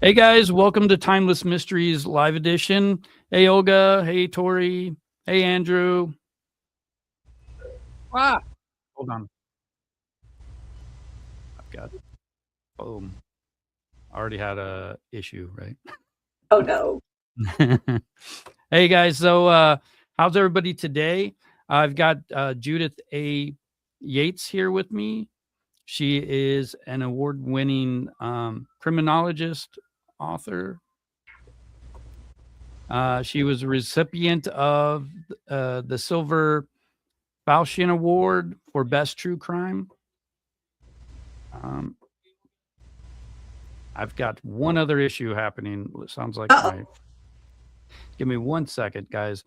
Hey guys, welcome to Timeless Mysteries Live Edition. Hey Olga, hey Tori, hey Andrew. Ah, hold on. I've got, boom. Already had a issue, right? Oh no. Hey guys, so how's everybody today? I've got Judith A. Yates here with me. She is an award-winning criminologist, author. She was a recipient of the Silver Falchion Award for Best True Crime. I've got one other issue happening. It sounds like Give me 1 second, guys.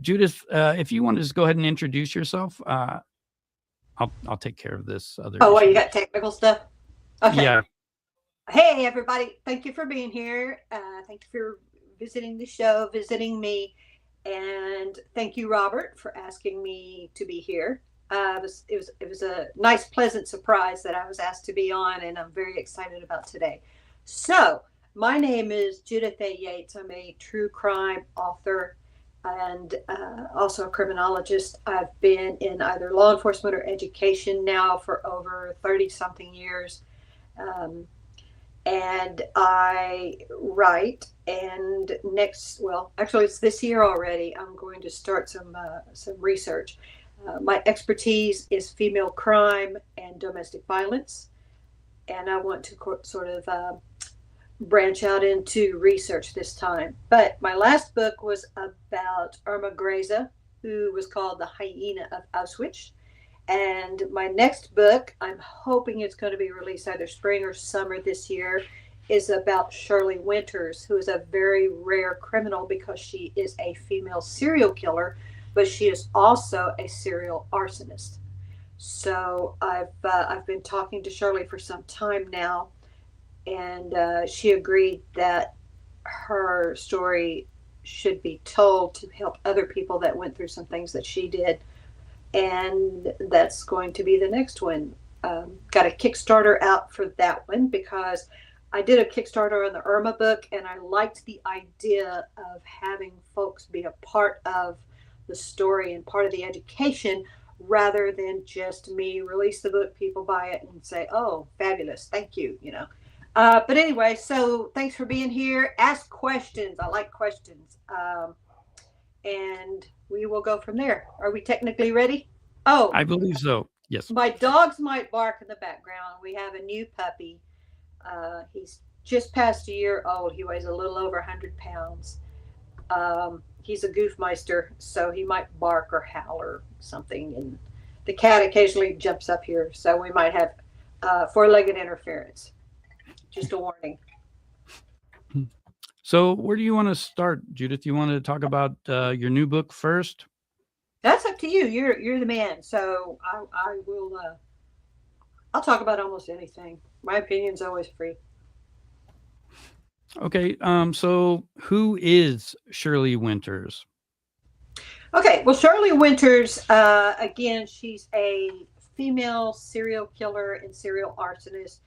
Judith, if you want to just go ahead and introduce yourself, I'll take care of this other issue. Well, you got technical stuff? Okay. Yeah. Hey, everybody. Thank you for being here. Thank you for visiting the show, visiting me. And thank you, Robert, for asking me to be here. It was a nice, pleasant surprise that I was asked to be on, and I'm very excited about today. So, my name is Judith A. Yates. I'm a true crime author and also a criminologist. I've been in either law enforcement or education now for over 30-something years. And I write, and actually it's this year already, I'm going to start some research. My expertise is female crime and domestic violence, and I want to sort of branch out into research this time. But my last book was about Irma Grese, who was called the Hyena of Auschwitz. And my next book, I'm hoping it's going to be released either spring or summer this year, is about Shirley Winters, who is a very rare criminal because she is a female serial killer, but she is also a serial arsonist. So I've been talking to Shirley for some time now, and she agreed that her story should be told to help other people that went through some things that she did. And that's going to be the next one. Got a Kickstarter out for that one because I did a Kickstarter on the Irma book, and I liked the idea of having folks be a part of the story and part of the education rather than just me release the book, people buy it and say, oh, fabulous, thank you, But anyway, so thanks for being here. Ask questions. I like questions. And we will go from there. Are we technically ready? Oh, I believe so. Yes. My dogs might bark in the background. We have a new puppy. He's just past a year old. He weighs a little over 100 pounds. He's a goofmeister, so he might bark or howl or something. And the cat occasionally jumps up here, so we might have four-legged interference. Just a warning. So where do you want to start, Judith? You want to talk about your new book first? That's up to you. You're the man. So I will. I'll talk about almost anything. My opinion's always free. Okay. So who is Shirley Winters? Okay. Well, Shirley Winters, again, she's a female serial killer and serial arsonist.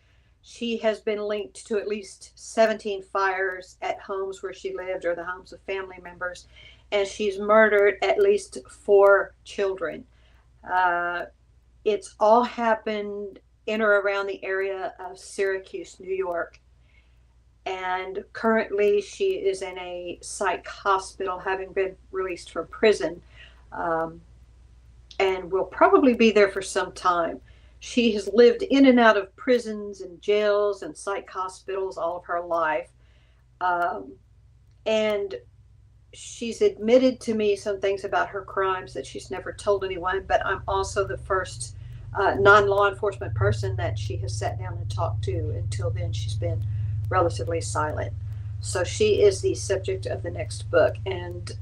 She has been linked to at least 17 fires at homes where she lived or the homes of family members, and she's murdered at least 4 children. It's all happened in or around the area of Syracuse, New York. And currently she is in a psych hospital, having been released from prison, and will probably be there for some time. She has lived in and out of prisons and jails and psych hospitals all of her life. And she's admitted to me some things about her crimes that she's never told anyone, but I'm also the first non-law enforcement person that she has sat down and talked to. Until then, she's been relatively silent. So she is the subject of the next book, and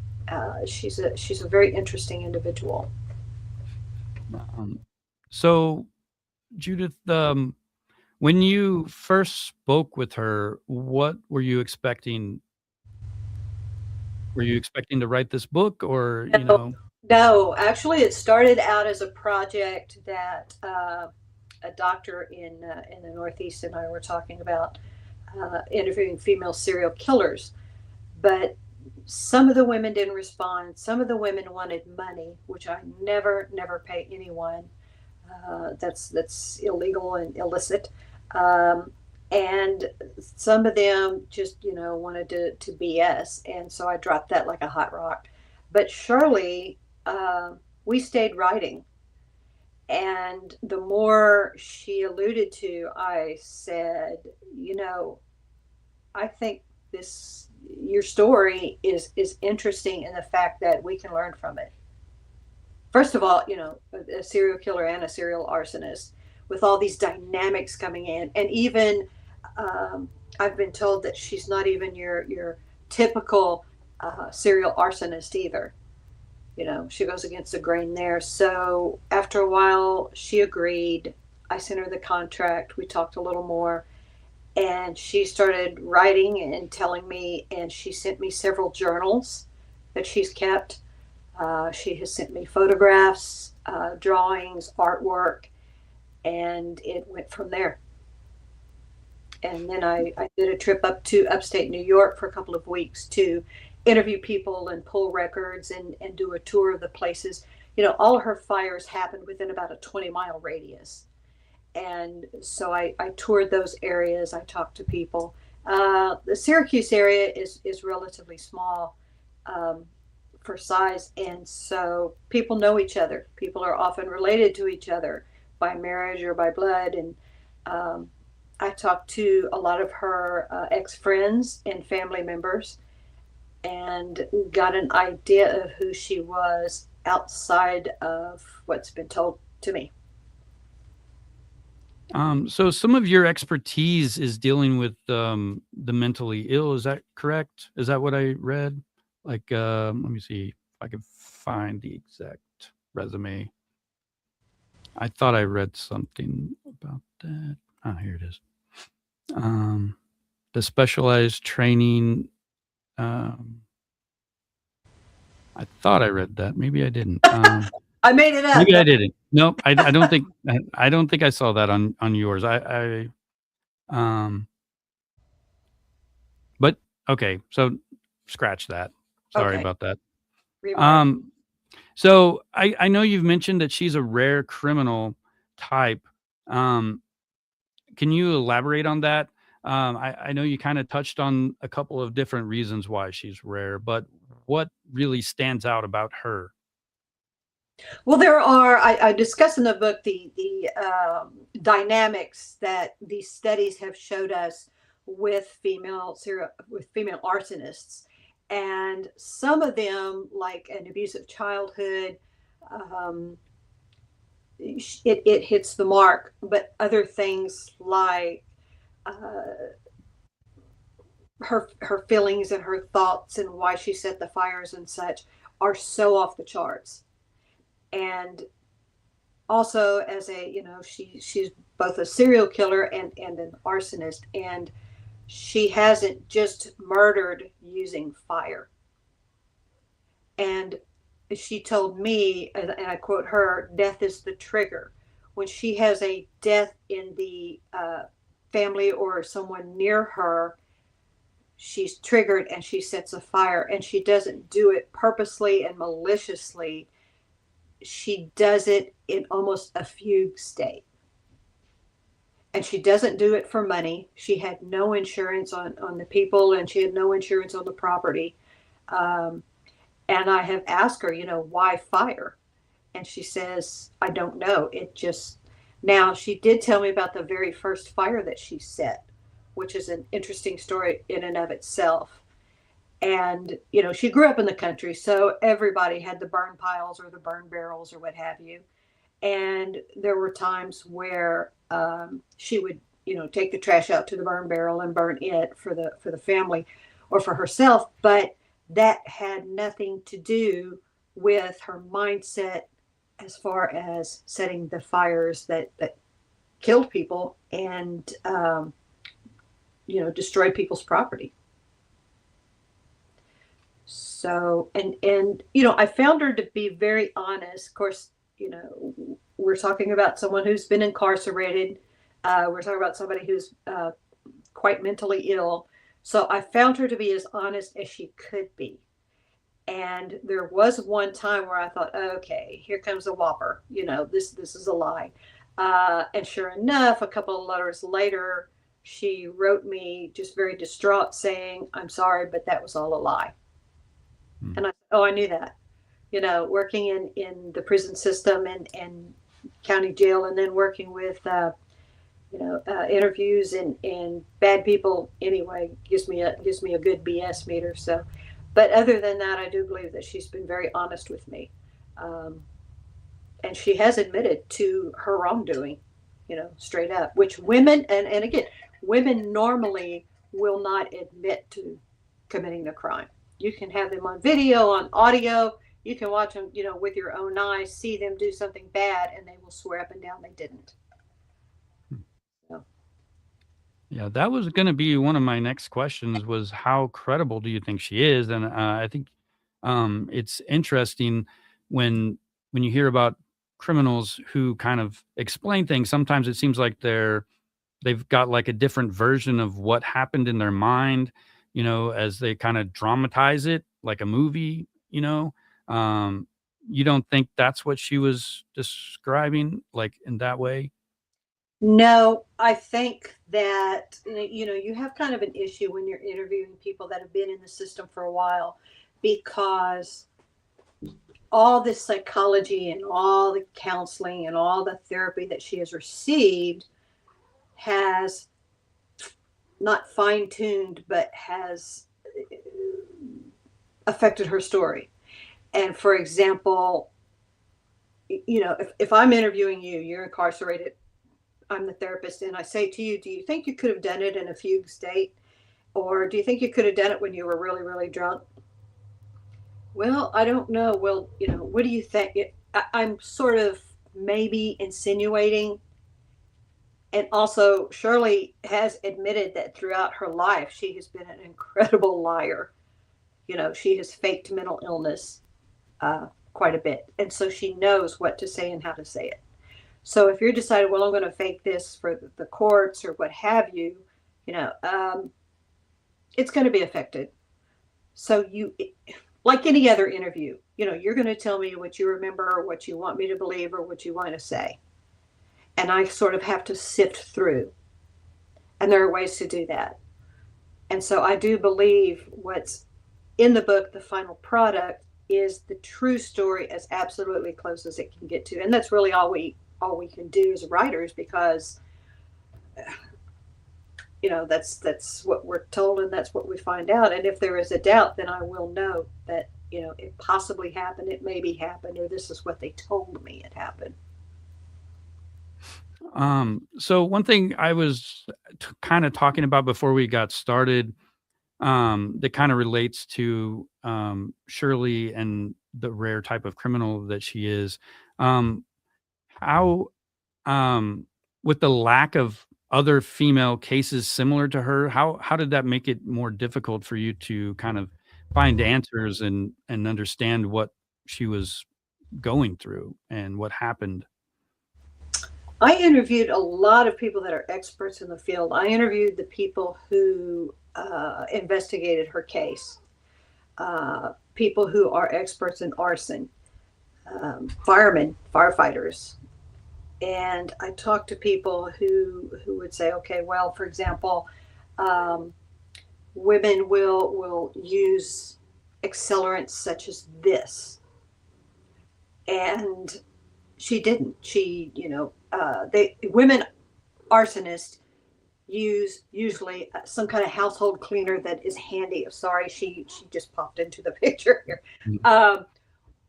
she's a very interesting individual. So Judith, when you first spoke with her, what were you expecting? Were you expecting to write this book, or No, actually, it started out as a project that a doctor in the Northeast and I were talking about. interviewing female serial killers. But some of the women didn't respond. Some of the women wanted money, which I never pay anyone. That's illegal and illicit. Um, and some of them just, wanted to BS. And so I dropped that like a hot rock. But Shirley, we stayed writing. And the more she alluded to, I said, I think this your story is interesting in the fact that we can learn from it. First of all, a serial killer and a serial arsonist with all these dynamics coming in, and even I've been told that she's not even your typical serial arsonist either. She goes against the grain there. So after a while, she agreed. I sent her the contract. We talked a little more, and she started writing and telling me, and she sent me several journals that she's kept. She has sent me photographs, drawings, artwork, and it went from there. And then I did a trip up to upstate New York for a couple of weeks to interview people and pull records and do a tour of the places. All of her fires happened within about a 20-mile radius. And so I toured those areas. I talked to people. The Syracuse area is relatively small for size, and so people know each other. People are often related to each other by marriage or by blood. And I talked to a lot of her ex-friends and family members and got an idea of who she was outside of what's been told to me. So some of your expertise is dealing with the mentally ill. Is that correct? Is that what I read? Like, let me see if I can find the exact resume. I thought I read something about that. Oh, here it is. The specialized training. I thought I read that. Maybe I didn't. I made it up. Maybe I didn't. Nope. I don't think I saw that on yours. But okay. So scratch that. Sorry Okay. about that. Rewind. So I know you've mentioned that she's a rare criminal type. Can you elaborate on that? I know you kind of touched on a couple of different reasons why she's rare, but what really stands out about her? Well, there are. I discuss in the book the dynamics that these studies have showed us with female arsonists, and some of them, like an abusive childhood, um, it hits the mark. But other things like her feelings and her thoughts and why she set the fires and such are so off the charts. And also, as she's both a serial killer and an arsonist, and she hasn't just murdered using fire. And she told me, and I quote her, death is the trigger. When she has a death in the family or someone near her, she's triggered and she sets a fire, and she doesn't do it purposely and maliciously. She does it in almost a fugue state. And she doesn't do it for money. She had no insurance on the people, and she had no insurance on the property. Um, and I have asked her, why fire? And she says, I don't know. It just, now she did tell me about the very first fire that she set, which is an interesting story in and of itself. And she grew up in the country, so everybody had the burn piles or the burn barrels or what have you. And there were times where she would take the trash out to the burn barrel and burn it for the family or for herself. But that had nothing to do with her mindset as far as setting the fires that killed people and destroyed people's property. So, and I found her to be very honest. Of course, we're talking about someone who's been incarcerated. We're talking about somebody who's quite mentally ill. So I found her to be as honest as she could be. And there was one time where I thought, okay, here comes a whopper. This is a lie. And sure enough, a couple of letters later, she wrote me just very distraught saying, I'm sorry, but that was all a lie. Hmm. And I knew that. Working in the prison system and county jail, and then working with interviews and bad people anyway gives me a good BS meter. So, but other than that, I do believe that she's been very honest with me, and she has admitted to her wrongdoing, straight up. Which women and again, women normally will not admit to committing the crime. You can have them on video, on audio. You can watch them, with your own eyes, see them do something bad, and they will swear up and down they didn't. So. Yeah, that was going to be one of my next questions was how credible do you think she is? And I think it's interesting when you hear about criminals who kind of explain things. Sometimes it seems like they've got like a different version of what happened in their mind, as they kind of dramatize it like a movie. You don't think that's what she was describing, like in that way? No, I think that, you have kind of an issue when you're interviewing people that have been in the system for a while, because all this psychology and all the counseling and all the therapy that she has received has not fine-tuned, but has affected her story. And for example, if I'm interviewing you, you're incarcerated, I'm the therapist, and I say to you, do you think you could have done it in a fugue state? Or do you think you could have done it when you were really, really drunk? Well, I don't know. Well, what do you think? I'm sort of maybe insinuating. And also, Shirley has admitted that throughout her life, she has been an incredible liar. She has faked mental illness quite a bit. And so she knows what to say and how to say it. So if you're deciding, well, I'm going to fake this for the courts or what have you, it's going to be affected. So like any other interview, you're going to tell me what you remember or what you want me to believe or what you want to say. And I sort of have to sift through. And there are ways to do that. And so I do believe what's in the book, the final product, is the true story as absolutely close as it can get to. And that's really all we can do as writers, because that's what we're told and that's what we find out. And if there is a doubt, then I will know that it possibly happened, it maybe happened, or this is what they told me it happened. So one thing I was kind of talking about before we got started, that kind of relates to Shirley and the rare type of criminal that she is. How, with the lack of other female cases similar to her, how did that make it more difficult for you to kind of find answers and understand what she was going through and what happened? I interviewed a lot of people that are experts in the field. I interviewed the people who investigated her case, people who are experts in arson, firemen, firefighters. And I talked to people who would say, okay, well, for example, women will use accelerants such as this. And she didn't. Women arsonists use usually some kind of household cleaner that is handy. Sorry, she just popped into the picture here.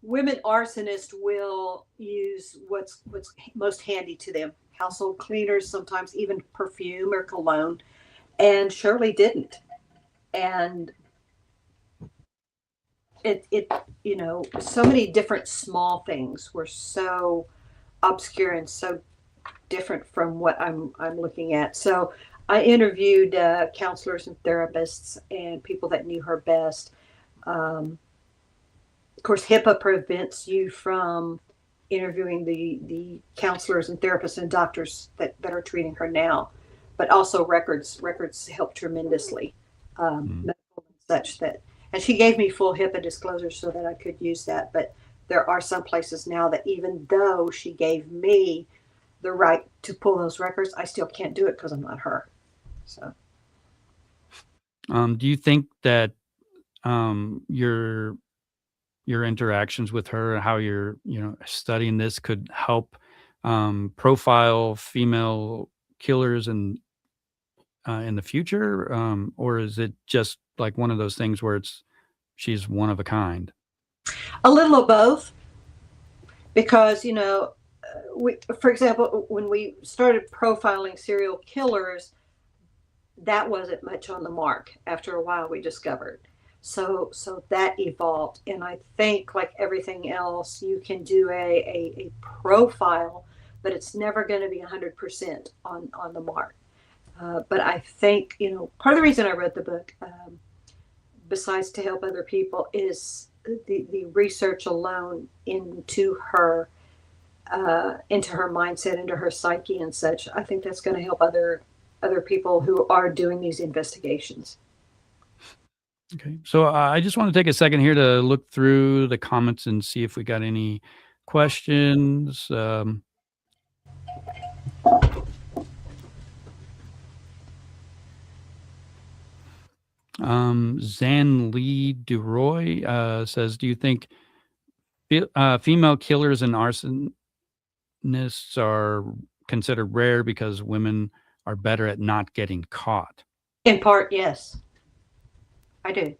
Women arsonists will use what's most handy to them, household cleaners, sometimes even perfume or cologne. And Shirley didn't. And so many different small things were so obscure and so different from what I'm looking at. So I interviewed counselors and therapists and people that knew her best. Of course, HIPAA prevents you from interviewing the counselors and therapists and doctors that are treating her now. but also records help tremendously, medical and such that. And she gave me full HIPAA disclosure so that I could use that. But there are some places now that even though she gave me the right to pull those records, I still can't do it because I'm not her. So, do you think that your interactions with her, how you're studying this, could help profile female killers in the future, or is it just like one of those things where she's one of a kind? a little of both, because for example, when we started profiling serial killers, that wasn't much on the mark. After a while, we discovered. So that evolved, and I think, like everything else, you can do a profile, but it's never going to be 100% on the mark. But I think part of the reason I wrote the book, besides to help other people, is the research alone into her mindset, into her psyche and such. I think that's going to help other people who are doing these investigations. Okay. So I just want to take a second here to look through the comments and see if we got any questions. Zan Lee DeRoy says, do you think female killers and arsonists are considered rare because women are better at not getting caught? In part, yes. I do.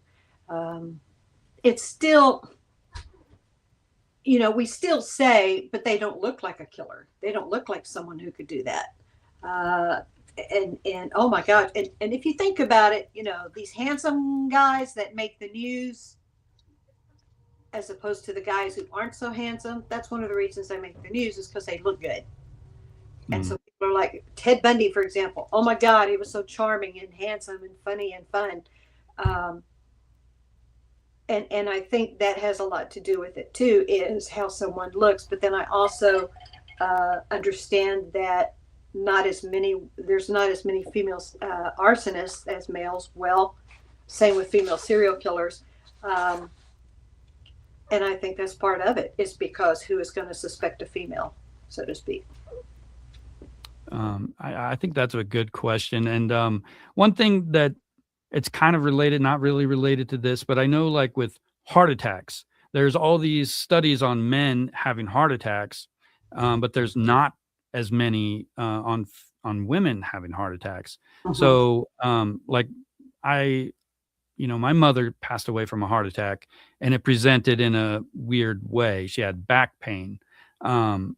It's still, we still say, but they don't look like a killer. They don't look like someone who could do that. And oh my God. And if you think about it, these handsome guys that make the news, as opposed to the guys who aren't so handsome, that's one of the reasons they make the news, is because they look good. And so people are like Ted Bundy, for example. Oh my God, he was so charming and handsome and funny and fun. And I think that has a lot to do with it too, is how someone looks. But then I also understand that there's not as many female arsonists as males. Well, same with female serial killers. And I think that's part of it, is because who is going to suspect a female, so to speak? I think that's a good question. And one thing that it's kind of related, not really related to this, but I know, like with heart attacks, there's all these studies on men having heart attacks, but there's not as many on women having heart attacks. Mm-hmm. So like my mother passed away from a heart attack, and it presented in a weird way. She had back pain. And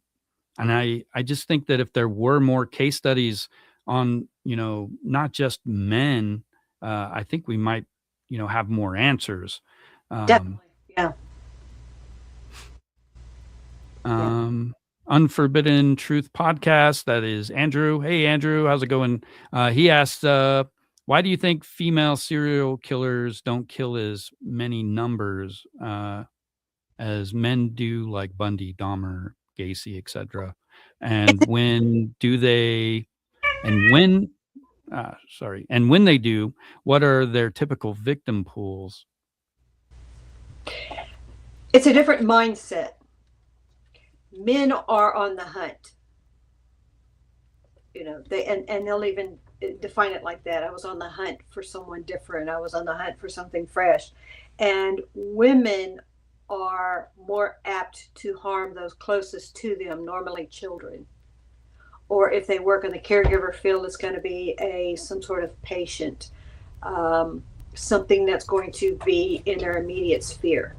I just think that if there were more case studies on, not just men, I think we might, have more answers. Definitely. Yeah. Unforbidden Truth podcast. That is Andrew. Hey, Andrew, how's it going? He asked, why do you think female serial killers don't kill as many numbers as men do, like Bundy, Dahmer, Gacy, etc.? And when they do, what are their typical victim pools? It's a different mindset. Men are on the hunt. They'll even define it like that. I was on the hunt for someone different. I was on the hunt for something fresh. And women are more apt to harm those closest to them, normally children. Or if they work in the caregiver field, it's going to be some sort of patient, something that's going to be in their immediate sphere.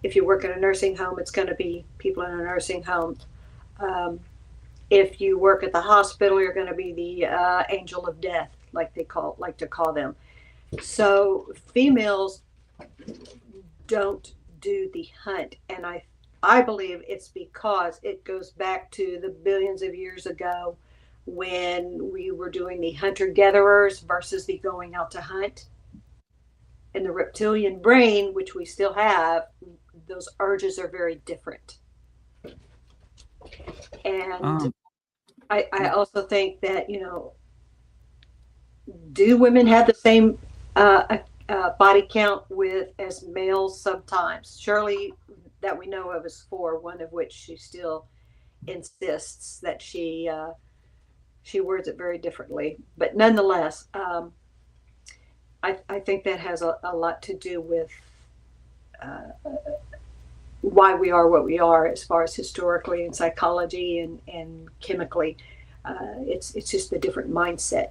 If you work in a nursing home, it's going to be people in a nursing home. If you work at the hospital, you're going to be the angel of death, like to call them. So females don't do the hunt, and I believe it's because it goes back to the billions of years ago when we were doing the hunter-gatherers versus the going out to hunt. In the reptilian brain, which we still have, those urges are very different. And I also think that, do women have the same body count with as males sometimes? Shirley, that we know of, is four, one of which she still insists that she words it very differently. But nonetheless, I think that has a lot to do with why we are what we are as far as historically and psychology and chemically. It's just the different mindset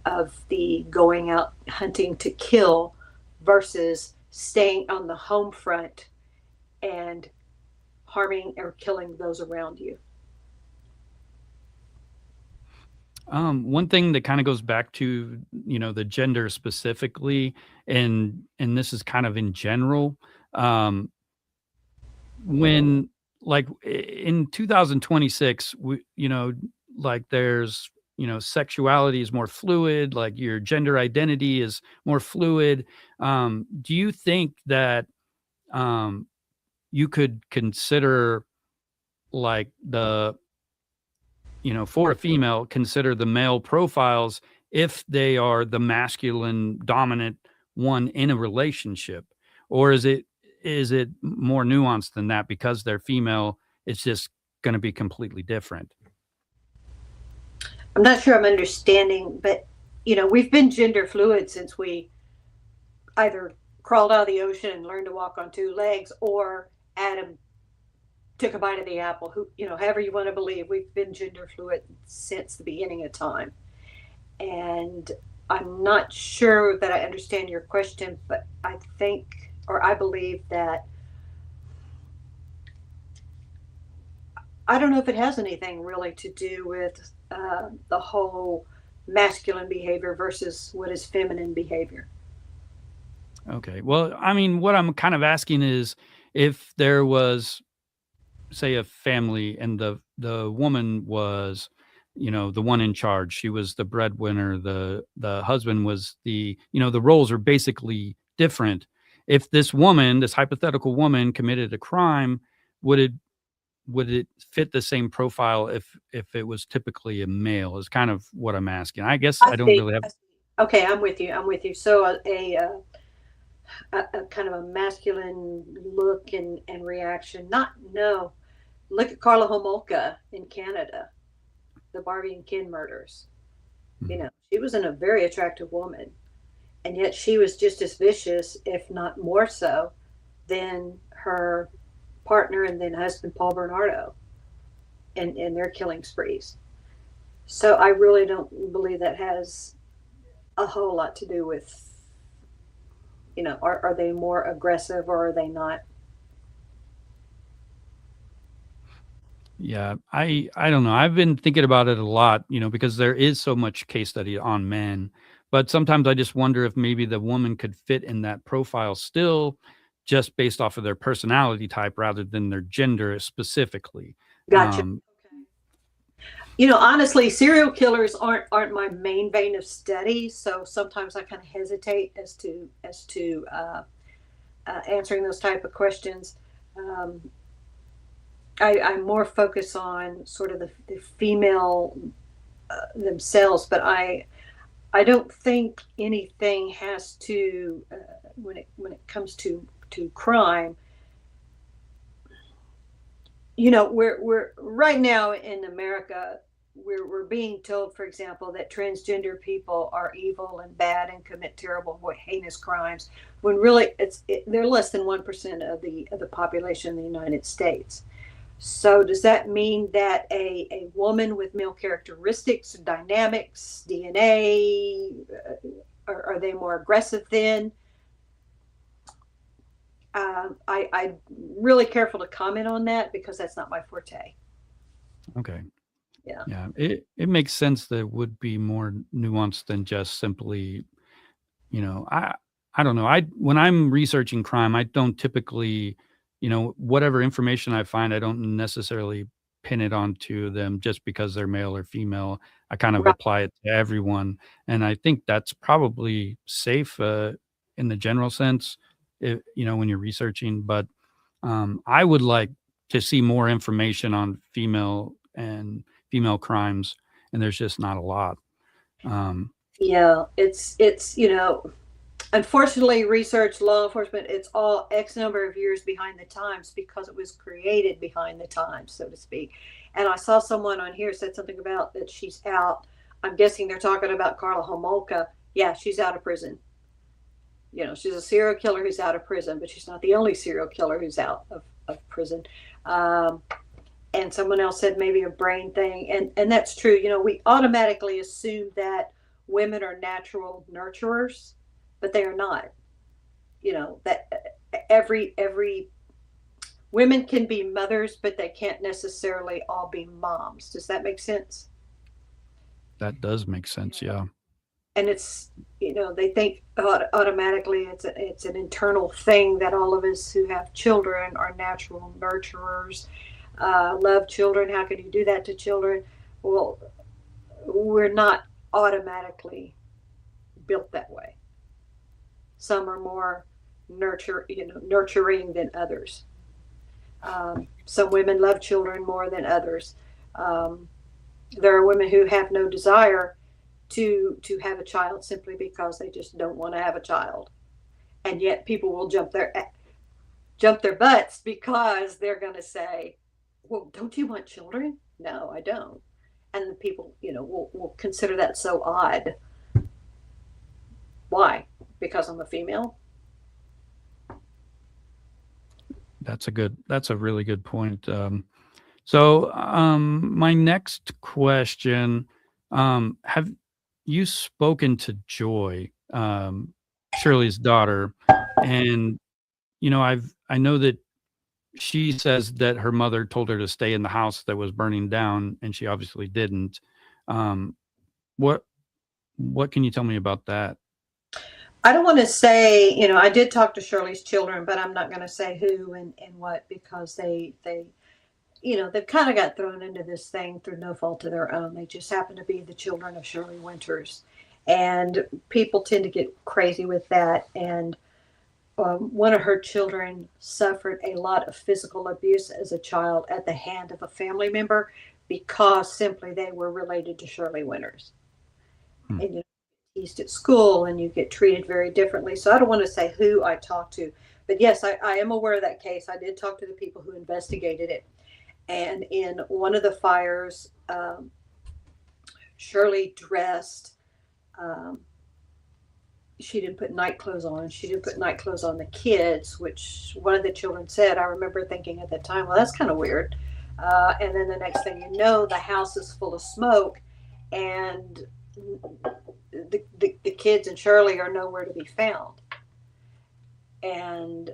of the going out hunting to kill versus staying on the home front and harming or killing those around you. One thing that kind of goes back to, the gender specifically, and this is kind of in general, when like in 2026, like there's, sexuality is more fluid, like your gender identity is more fluid. Do you think that you could consider like for a female, consider the male profiles if they are the masculine dominant one in a relationship? Or is it more nuanced than that? Because they're female, it's just going to be completely different. I'm not sure I'm understanding, but we've been gender fluid since we either crawled out of the ocean and learned to walk on two legs, or Adam took a bite of the apple. However you want to believe, we've been gender fluid since the beginning of time. And I'm not sure that I understand your question, but I think, or I believe that, I don't know if it has anything really to do with the whole masculine behavior versus what is feminine behavior. Okay. Well, I mean, what I'm kind of asking is, if there was, say, a family and the woman was, the one in charge, she was the breadwinner, the husband was the roles are basically different. If this hypothetical woman committed a crime, would it fit the same profile if it was typically a male, is kind of what I'm asking. I guess I don't really have. Okay, I'm with you. So a kind of a masculine look and reaction. No. Look at Carla Homolka in Canada, the Barbie and Ken murders. She was a very attractive woman, and yet she was just as vicious, if not more so, than her partner and then husband Paul Bernardo in their killing sprees. So I really don't believe that has a whole lot to do with, are they more aggressive or are they not? Yeah, I don't know. I've been thinking about it a lot, because there is so much case study on men. But sometimes I just wonder if maybe the woman could fit in that profile still, just based off of their personality type rather than their gender specifically. Gotcha. Honestly, serial killers aren't my main vein of study, so sometimes I kind of hesitate as to answering those type of questions. I'm more focused on sort of the female themselves, but I don't think anything has to when it comes to crime. We're right now in America, we're being told, for example, that transgender people are evil and bad and commit terrible, heinous crimes, when really they're less than 1% of the population in the United States. So does that mean that a woman with male characteristics, dynamics, DNA, are they more aggressive then? I'm really careful to comment on that because that's not my forte. Okay. Yeah. It makes sense that it would be more nuanced than just simply, I don't know. When I'm researching crime, I don't typically, whatever information I find, I don't necessarily pin it onto them just because they're male or female. I kind of apply it to everyone. And I think that's probably safe in the general sense, when you're researching. But I would like to see more information on female and female crimes, and there's just not a lot. Yeah, it's unfortunately, research, law enforcement, it's all X number of years behind the times because it was created behind the times, so to speak. And I saw someone on here said something about that she's out. I'm guessing they're talking about Carla Homolka. Yeah, she's out of prison. She's a serial killer who's out of prison, but she's not the only serial killer who's out of prison. And someone else said maybe a brain thing. And that's true. We automatically assume that women are natural nurturers, but they are not. That every women can be mothers, but they can't necessarily all be moms. Does that make sense? That does make sense. Yeah. And it's they think automatically it's an internal thing that all of us who have children are natural nurturers, love children. How can you do that to children? Well, we're not automatically built that way. Some are more nurturing than others. Some women love children more than others. There are women who have no desire to have a child simply because they just don't want to have a child, and yet people will jump their butts because they're going to say, "Well, don't you want children?" No, I don't. And the people, will consider that so odd. Why? Because I'm a female? That's a really good point. So my next question, have you spoken to Joy, Shirley's daughter? And, I know that she says that her mother told her to stay in the house that was burning down, and she obviously didn't. What can you tell me about that? I don't want to say, I did talk to Shirley's children, but I'm not going to say who and what, because they've kind of got thrown into this thing through no fault of their own. They just happen to be the children of Shirley Winters. And people tend to get crazy with that. And one of her children suffered a lot of physical abuse as a child at the hand of a family member because simply they were related to Shirley Winters. Hmm. And teased at school and you get treated very differently. So I don't want to say who I talked to, but yes, I am aware of that case. I did talk to the people who investigated it. And in one of the fires, Shirley dressed, she didn't put night clothes on. She didn't put night clothes on the kids, which one of the children said. I remember thinking at that time, well, that's kind of weird. And then the next thing you know, the house is full of smoke, and the kids and Shirley are nowhere to be found. And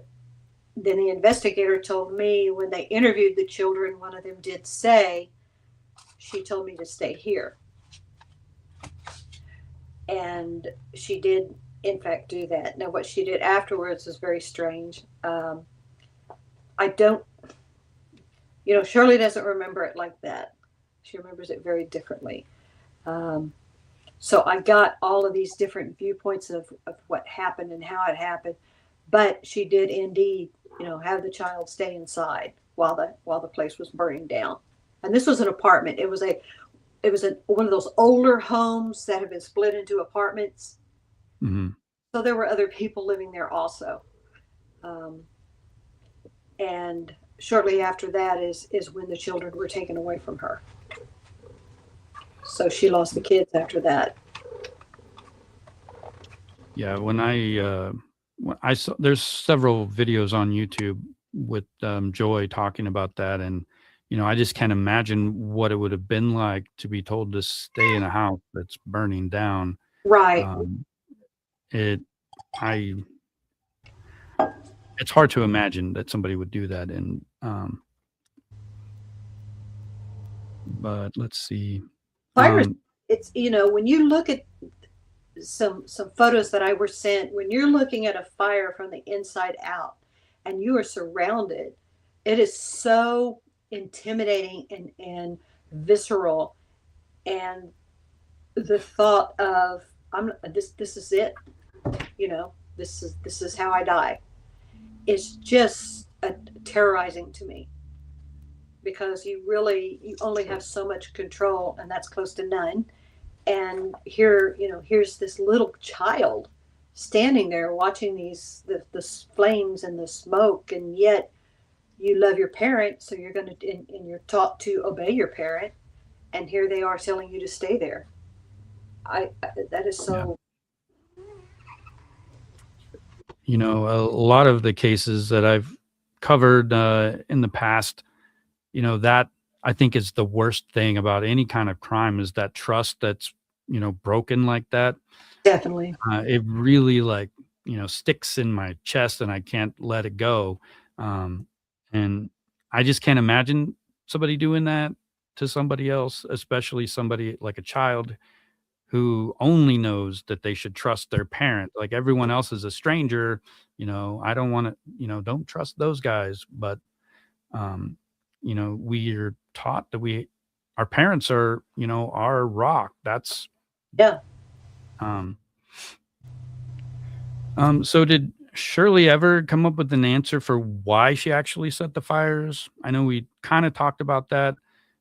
then the investigator told me when they interviewed the children, one of them did say, she told me to stay here. And she did, in fact, do that. Now, what she did afterwards was very strange. I don't, Shirley doesn't remember it like that. She remembers it very differently. So I got all of these different viewpoints of what happened and how it happened. But she did indeed, have the child stay inside while the place was burning down. And this was an apartment. It was one of those older homes that have been split into apartments. Mm-hmm. So there were other people living there also. And shortly after that is when the children were taken away from her. So she lost the kids after that. Yeah, when I saw, there's several videos on YouTube with Joy talking about that, and I just can't imagine what it would have been like to be told to stay in a house that's burning down. Right. It's hard to imagine that somebody would do that, and but let's see. Fires. It's when you look at some photos that I were sent, when you're looking at a fire from the inside out and you are surrounded, it is so intimidating and visceral. And the thought of this is it, this is how I die, is just terrorizing to me. because you only have so much control, and that's close to none. And here, here's this little child standing there watching the flames and the smoke, and yet you love your parent, so you're going to, and you're taught to obey your parent, and here they are telling you to stay there. That is so. You know, a lot of the cases that I've covered in the past, that I think is the worst thing about any kind of crime is that trust that's, broken like that. Definitely. It really sticks in my chest and I can't let it go. And I just can't imagine somebody doing that to somebody else, especially somebody like a child who only knows that they should trust their parent. Like everyone else is a stranger, I don't want to, don't trust those guys. But, we are taught that our parents are, our rock. That's, Yeah. So did Shirley ever come up with an answer for why she actually set the fires? I know we kind of talked about that.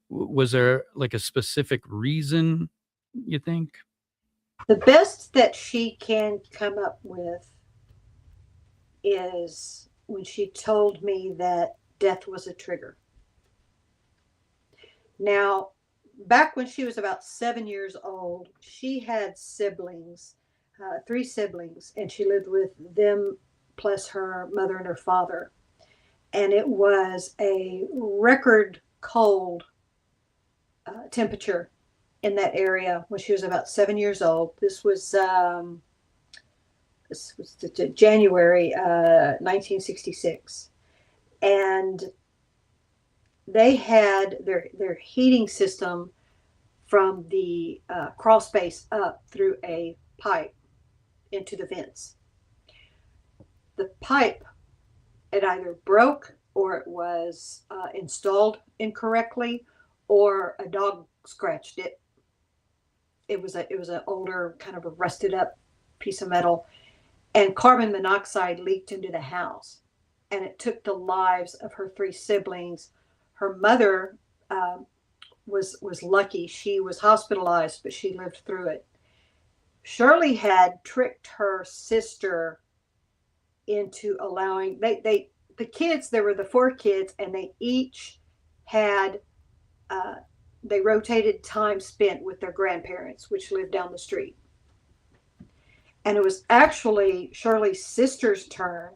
Was there like a specific reason, you think? The best that she can come up with is when she told me that death was a trigger. Now, back when she was about 7 years old, she had siblings, 3 siblings, and she lived with them plus her mother and her father. And it was a record cold temperature in that area when she was about 7 years old. This was January 1966, and they had their heating system from the crawl space up through a pipe into the vents. The pipe, it either broke or it was installed incorrectly, or a dog scratched it. It was an older, kind of a rusted up piece of metal, and carbon monoxide leaked into the house, and it took the lives of her 3 siblings. Her mother was lucky; she was hospitalized, but she lived through it. Shirley had tricked her sister into allowing the kids. There were the 4 kids, and they each had. They rotated time spent with their grandparents, which lived down the street. And it was actually Shirley's sister's turn,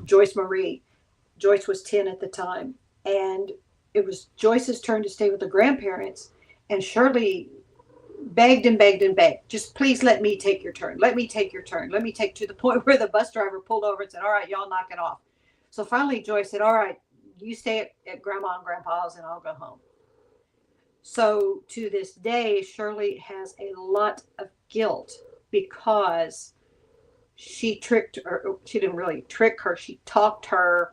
Joyce Marie. Joyce was 10 at the time. And it was Joyce's turn to stay with the grandparents. And Shirley begged and begged and begged. Just please let me take your turn. Let me take your turn. Let me take, to the point where the bus driver pulled over and said, all right, y'all knock it off. So finally Joyce said, all right, you stay at Grandma and Grandpa's and I'll go home. So to this day, Shirley has a lot of guilt because she tricked her. She didn't really trick her. She talked her,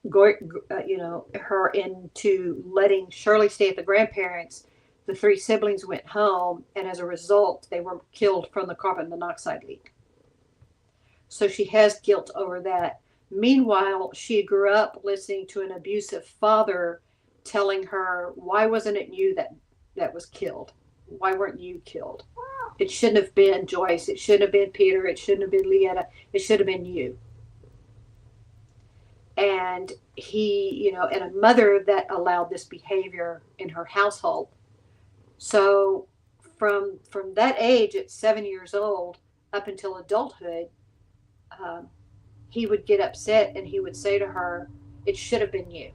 her into letting Shirley stay at the grandparents. The 3 siblings went home, and as a result, they were killed from the carbon monoxide leak. So she has guilt over that. Meanwhile, she grew up listening to an abusive father telling her, why wasn't it you that was killed? Why weren't you killed? It shouldn't have been Joyce. It shouldn't have been Peter. It shouldn't have been Leetta. It should have been you. And and a mother that allowed this behavior in her household. So from that age, at 7 years old, up until adulthood, he would get upset and he would say to her, it should have been you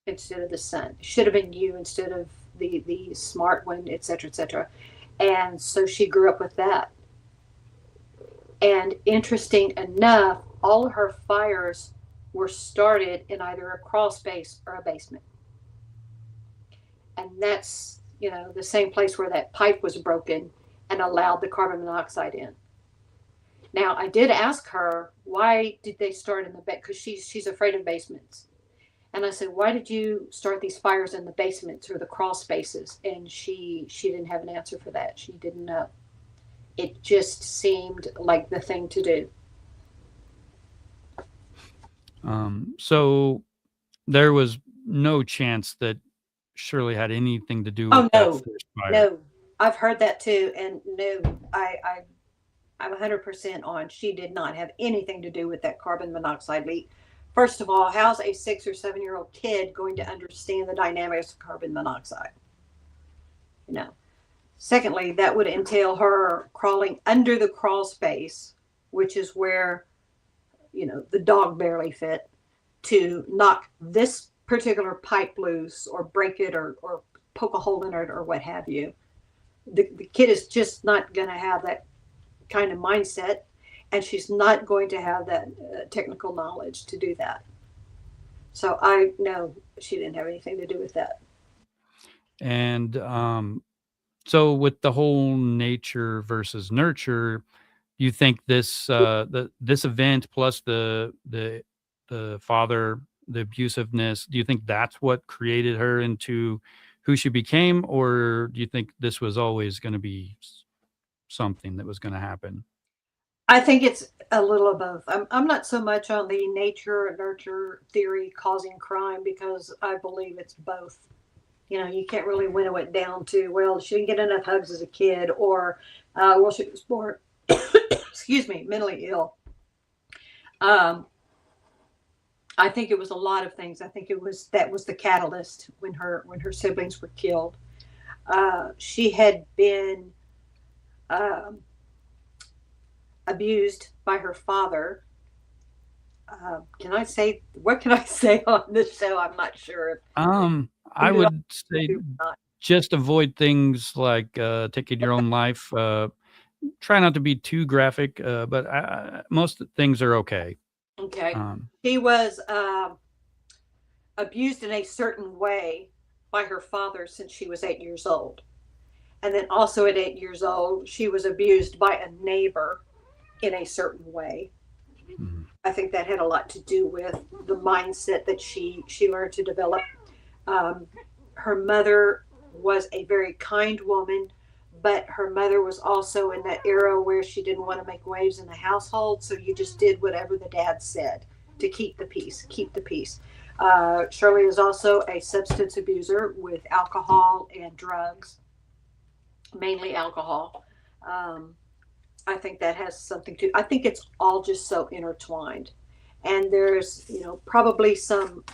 instead of the son. It should have been you instead of the smart one, etc., etc. And so she grew up with that. And interesting enough, all of her fires were started in either a crawl space or a basement. And that's, the same place where that pipe was broken and allowed the carbon monoxide in. Now, I did ask her, why did they start in the basement? Because she's afraid of basements. And I said, why did you start these fires in the basements or the crawl spaces? And she didn't have an answer for that. She didn't know. It just seemed like the thing to do. So there was no chance that Shirley had anything to do Oh with that no, first fire. no, I've heard that too, and no, I'm 100% on. She did not have anything to do with that carbon monoxide leak. First of all, how's a 6 or 7-year-old kid going to understand the dynamics of carbon monoxide? You know. Secondly, that would entail her crawling under the crawl space, which is where, the dog barely fit, to knock this particular pipe loose or break it or poke a hole in it or what have you. The kid is just not going to have that kind of mindset, and she's not going to have that technical knowledge to do that. So I know she didn't have anything to do with that. And so with the whole nature versus nurture, you think this this event plus the father, the abusiveness, do you think that's what created her into who she became, or do you think this was always going to be something that was going to happen? I think it's a little of both. I'm not so much on the nature and nurture theory causing crime, because I believe it's both. You can't really winnow it down to, well, she didn't get enough hugs as a kid, or, well, she was born, excuse me, mentally ill. I think it was a lot of things. I think that was the catalyst when her siblings were killed. She had been abused by her father. What can I say on this show? I'm not sure. I would say just avoid things like taking your own life. Try not to be too graphic, but most things are okay. Okay. She was abused in a certain way by her father since she was 8 years old. And then also at 8 years old, she was abused by a neighbor in a certain way. Mm-hmm. I think that had a lot to do with the mindset that she learned to develop. Her mother was a very kind woman, but her mother was also in that era where she didn't want to make waves in the household, so you just did whatever the dad said to keep the peace. Shirley is also a substance abuser with alcohol and drugs, mainly alcohol. I think that has something to, I think it's all just so intertwined. And there's, probably some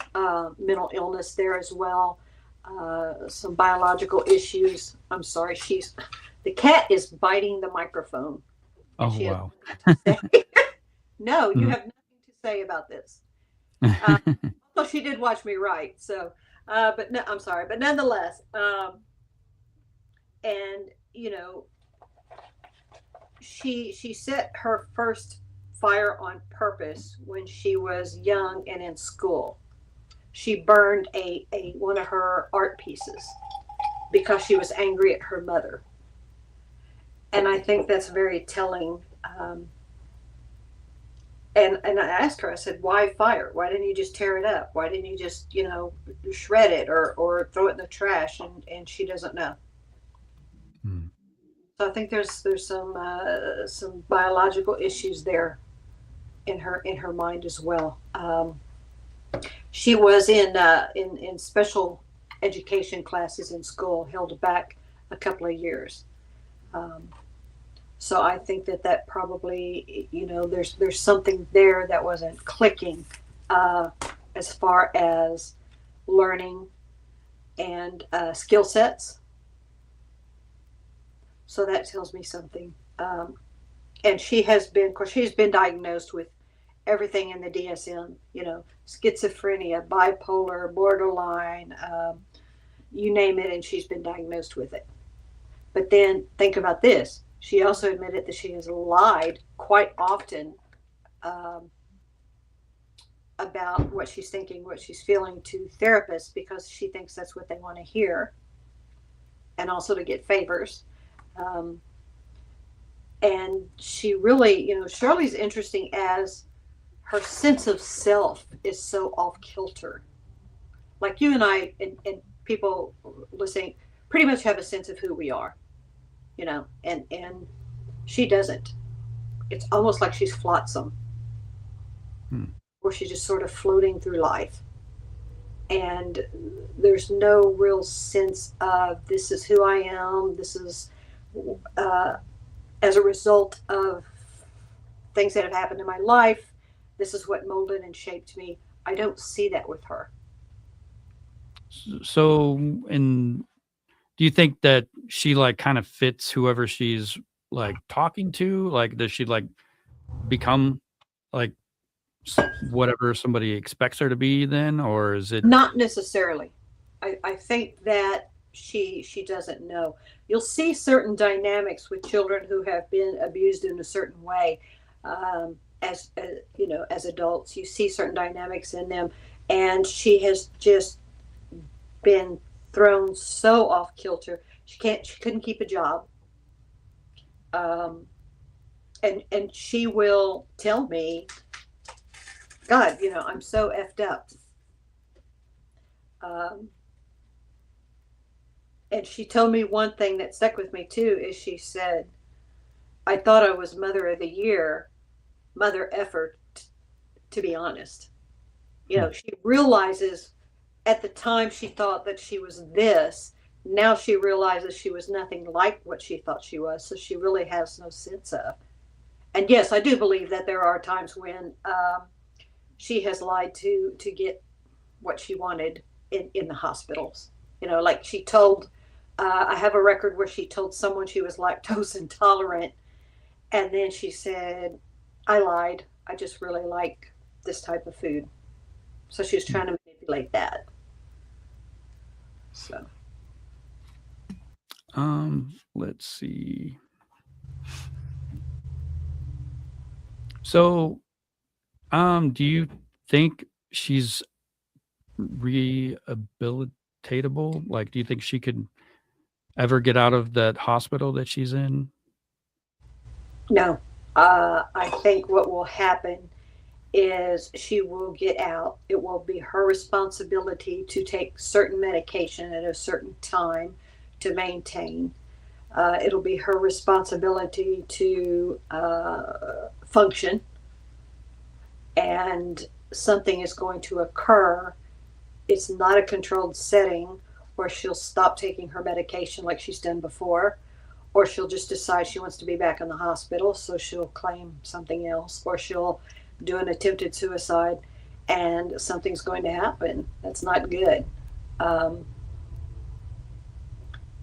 mental illness there as well. Some biological issues. I'm sorry, the cat is biting the microphone. Oh, wow. No, you have nothing to say about this. Well, she did watch me write, so, but no, I'm sorry, but nonetheless, and, she set her first fire on purpose when she was young and in school. She burned one of her art pieces because she was angry at her mother. And I think that's very telling. And I asked her, I said, why fire? Why didn't you just tear it up? Why didn't you just, shred it or throw it in the trash? And she doesn't know. Hmm. So I think there's some biological issues there in her mind as well. She was in special education classes in school, held back a couple of years. So I think that probably, there's something there that wasn't clicking as far as learning and skill sets. So that tells me something. And she's been diagnosed with everything in the DSM, schizophrenia, bipolar, borderline, you name it, and she's been diagnosed with it. But then think about this. She also admitted that she has lied quite often about what she's thinking, what she's feeling to therapists, because she thinks that's what they want to hear, and also to get favors. And she really, Shirley's interesting as her sense of self is so off kilter. Like you and I and people listening pretty much have a sense of who we are, and she doesn't. It's almost like she's flotsam, or she's just sort of floating through life. and there's no real sense of this is who I am. This is uh, as a result of things that have happened in my life. This is what molded and shaped me. I don't see that with her. So, and do you think that she like kind of fits whoever she's like talking to? Like, does she like become like whatever somebody expects her to be then, or is it? Not necessarily. I think that she doesn't know. You'll see certain dynamics with children who have been abused in a certain way. As you know, as adults, you see certain dynamics in them, and she has just been thrown so off kilter. She couldn't keep a job, um, and she will tell me, God, you know, I'm so effed up. Um, and she told me one thing that stuck with me too is she said, I thought I was mother of the year, mother effort, to be honest. You know, she realizes at the time she thought that she was this. Now she realizes she was nothing like what she thought she was. So she really has no sense of. And yes, I do believe that there are times when she has lied to get what she wanted in the hospitals. You know, like she told, I have a record where she told someone she was lactose intolerant. And then she said, I lied. I just really like this type of food. So she was trying to manipulate that. So Let's see. So, do you think she's rehabilitatable? Like, do you think she could ever get out of that hospital that she's in? no, I think what will happen is she will get out. It will be her responsibility to take certain medication at a certain time to maintain. It'll be her responsibility to function, and something is going to occur. It's not a controlled setting where she'll stop taking her medication like she's done before, or she'll just decide she wants to be back in the hospital, so she'll claim something else, or she'll do an attempted suicide, and something's going to happen that's not good. Um,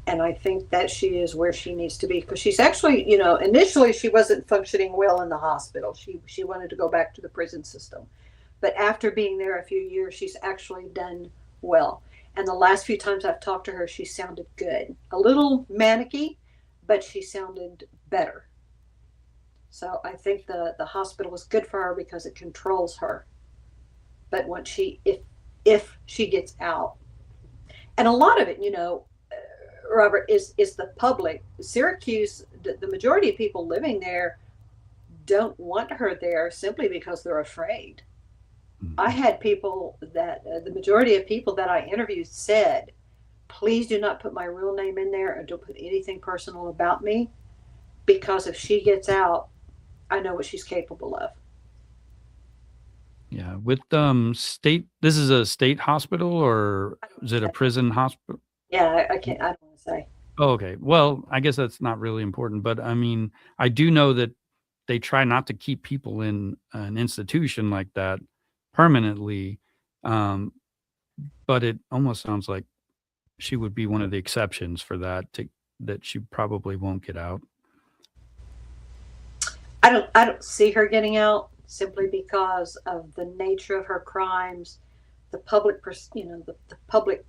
and I think that she is where she needs to be because she's actually, you know, initially she wasn't functioning well in the hospital. She wanted to go back to the prison system, but after being there a few years, she's actually done well. And the last few times I've talked to her, she sounded good. A little manicky, but she sounded better. So I think the hospital is good for her because it controls her. But once if she gets out, and a lot of it, you know, Robert, is the public. Syracuse, the majority of people living there don't want her there simply because they're afraid. I had people that the majority of people that I interviewed said, please do not put my real name in there and don't put anything personal about me because if she gets out, I know what she's capable of. Yeah, with state. This is a state hospital, or is it a prison hospital? Yeah, I can't. I don't want to say. Oh, okay. Well, I guess that's not really important, but I mean, I do know that they try not to keep people in an institution like that permanently. Um, but it almost sounds like she would be one of the exceptions for that that she probably won't get out. I don't see her getting out simply because of the nature of her crimes, the public, you know, the public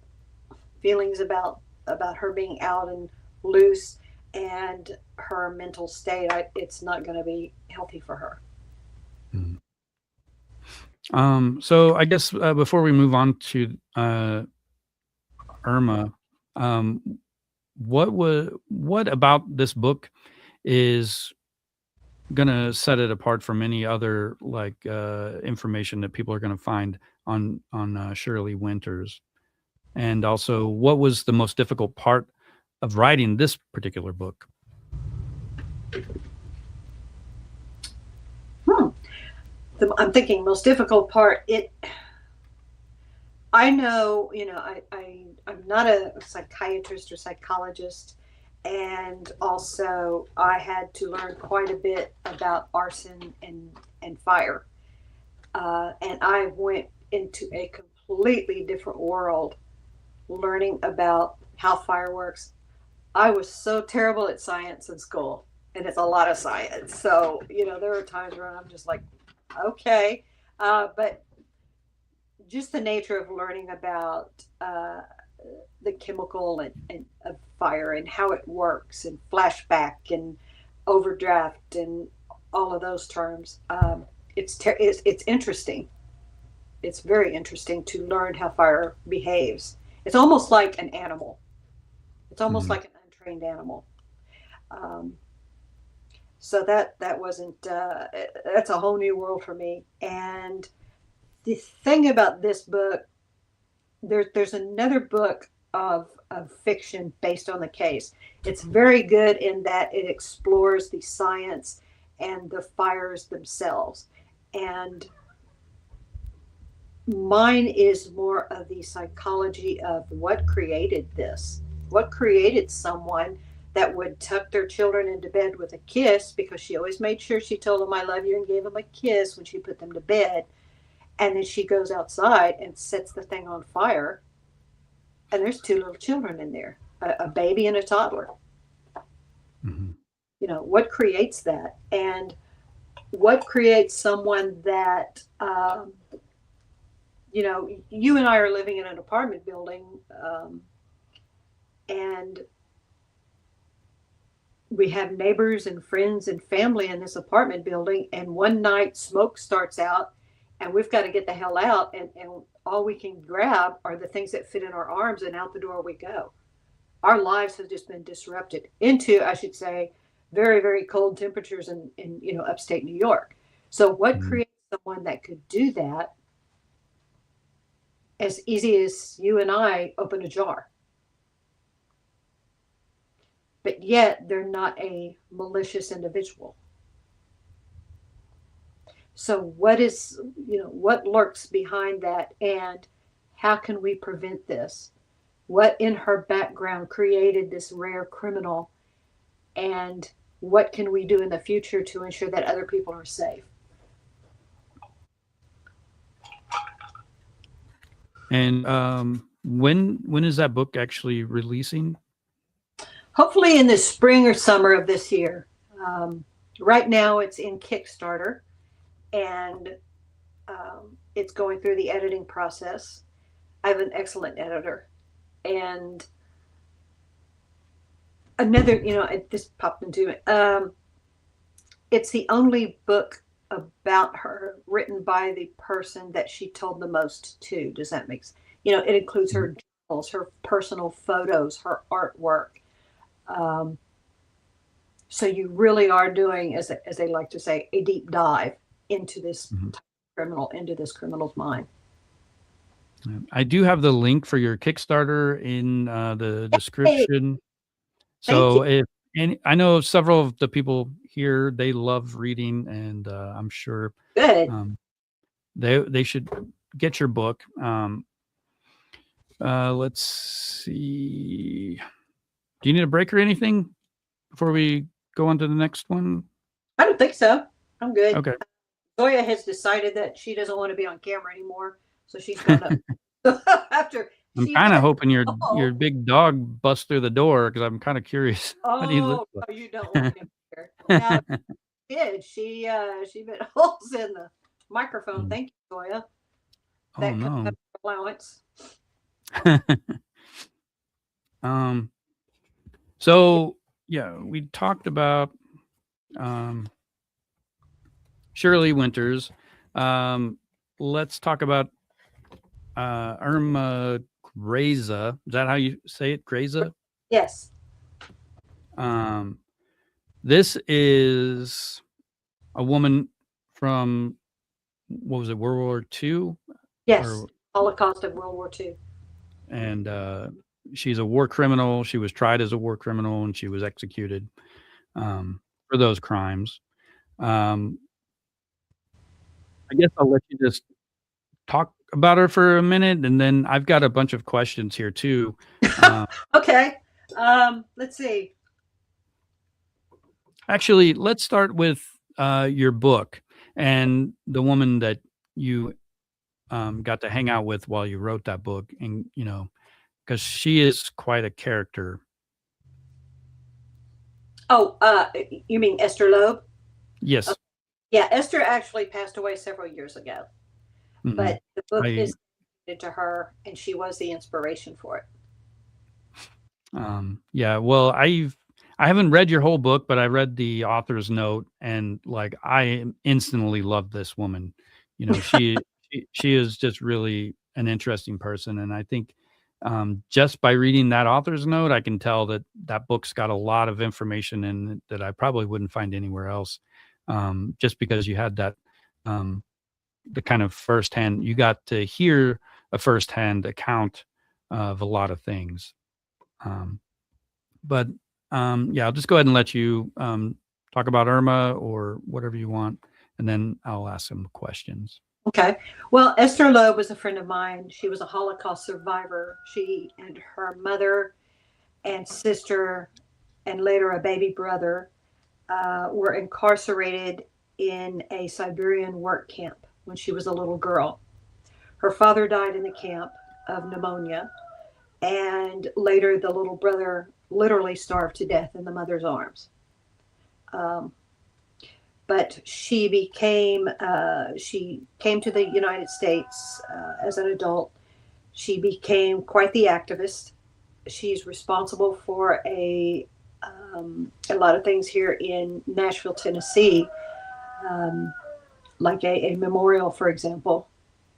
feelings about her being out and loose, and her mental state. It's not going to be healthy for her. Mhm. So I guess before we move on to Irma, um, what about this book is gonna set it apart from any other like information that people are gonna find on Shirley Winters? And also, what was the most difficult part of writing this particular book? Hmm. I'm thinking most difficult part. I know, I'm not a psychiatrist or psychologist, and also I had to learn quite a bit about arson and fire. And I went into a completely different world learning about how fire works. I was so terrible at science in school, and it's a lot of science. So, there are times where I'm just like, okay. But just the nature of learning about the chemical and of fire and how it works and flashback and overdraft and all of those terms. It's interesting. It's very interesting to learn how fire behaves. It's almost like an animal. It's almost Mhm. like an untrained animal. Um, so that wasn't that's a whole new world for me. And the thing about this book, there's another book of fiction based on the case. It's very good in that it explores the science and the fires themselves. And mine is more of the psychology of what created this. What created someone that would tuck their children into bed with a kiss, because she always made sure she told them I love you and gave them a kiss when she put them to bed. And then she goes outside and sets the thing on fire, and there's two little children in there, a baby and a toddler. Mhm. What creates that? And what creates someone that, you and I are living in an apartment building, and we have neighbors and friends and family in this apartment building, and one night smoke starts out, and we've got to get the hell out, and all we can grab are the things that fit in our arms, and out the door we go. Our lives have just been disrupted into, I should say, very, very cold temperatures in upstate New York. So what Mhm. creates someone that could do that as easy as you and I open a jar? But yet they're not a malicious individual. So what lurks behind that, and how can we prevent this? What in her background created this rare criminal, and what can we do in the future to ensure that other people are safe? And when is that book actually releasing? Hopefully in the spring or summer of this year. Right now it's in Kickstarter, and it's going through the editing process. I have an excellent editor. And another, it just popped into it. It's the only book about her written by the person that she told the most to. Does that make sense? It includes Mhm. her journals, her personal photos, her artwork. Um, so you really are doing, as they like to say, a deep dive into this Mhm. criminal, into this criminal's mind. I do have the link for your Kickstarter in the Hey, description. thank you. So if and I know several of the people here, they love reading, and I'm sure Good. um, they should get your book. Let's see. Do you need a break or anything before we go on to the next one? I don't think so. I'm good. Okay. Zoya has decided that she doesn't want to be on camera anymore, so she's gone up. After I'm she kind of went hoping your home. big dog busts through the door because I'm kind of curious. What do you look Oh, no, you don't want him here. Now, she did. She bit holes in the microphone. like? Thank you, Zoya. Oh That comes no. up for allowance. um. So yeah, we talked about um, Shirley Winters. Let's talk about Irma Grese. Is that how you say it? Grese? Yes. Um, this is a woman from what was it, World War II, Yes. or Holocaust of World War II. and she's a war criminal. She was tried as a war criminal and she was executed for those crimes. Um, I guess I'll let you just talk about her for a minute, and then I've got a bunch of questions here too. Uh, Okay. Let's see. Actually, let's start with your book and the woman that you got to hang out with while you wrote that book, and because she is quite a character. Oh, you mean Esther Loeb? Yes. Yeah, Esther actually passed away several years ago, Hmm. but the book I is dedicated to her, and she was the inspiration for it. Yeah, well, I haven't read your whole book, but I read the author's note, and like I instantly loved this woman. She is just really an interesting person, and I think just by reading that author's note, I can tell that that book's got a lot of information in it that I probably wouldn't find anywhere else. Just because you had that um, the kind of firsthand, you got to hear a firsthand account of a lot of things. Um, but yeah, I'll just go ahead and let you talk about Irma or whatever you want, and then I'll ask some questions. Okay. Well, Esther Loeb was a friend of mine. She was a Holocaust survivor. She and her mother and sister, and later a baby brother, were incarcerated in a Siberian work camp when she was a little girl. Her father died in the camp of pneumonia, and later the little brother literally starved to death in the mother's arms. Um, but she came to the United States as an adult. She became quite the activist. She's responsible for a lot of things here in Nashville, Tennessee, like a memorial, for example.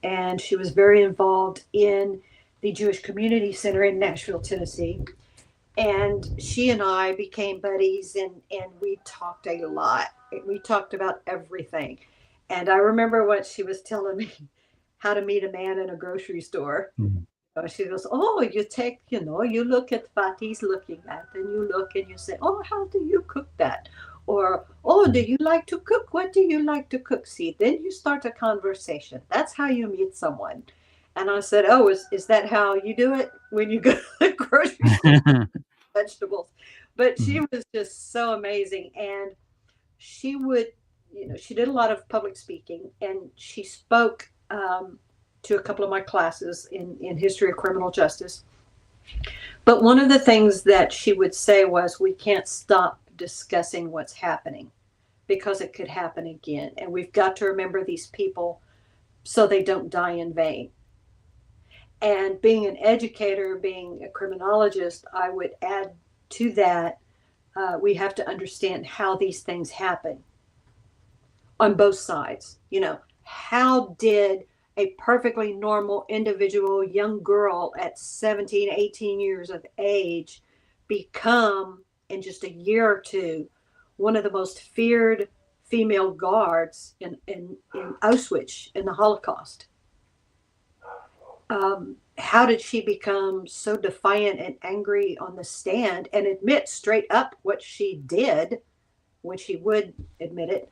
And she was very involved in the Jewish Community Center in Nashville, Tennessee. And she and I became buddies, and we talked a lot. We talked about everything. And I remember what she was telling me how to meet a man in a grocery store. Mhm. She goes, oh, you take, you look at what he's looking at, and you look and you say, oh, how do you cook that? Or, oh, do you like to cook? What do you like to cook? See, then you start a conversation. That's how you meet someone. And I said, oh, is that how you do it when you go to the grocery store? Vegetables. But she Mhm. was just so amazing. And she would, she did a lot of public speaking, and she spoke to a couple of my classes in history of criminal justice. But one of the things that she would say was, we can't stop discussing what's happening because it could happen again. And we've got to remember these people so they don't die in vain. And being an educator, being a criminologist, I would add to that, we have to understand how these things happen on both sides. How did a perfectly normal individual young girl at 17, 18 years of age become, in just a year or two, one of the most feared female guards in Auschwitz in the Holocaust? How did she become so defiant and angry on the stand and admit straight up what she did when she would admit it?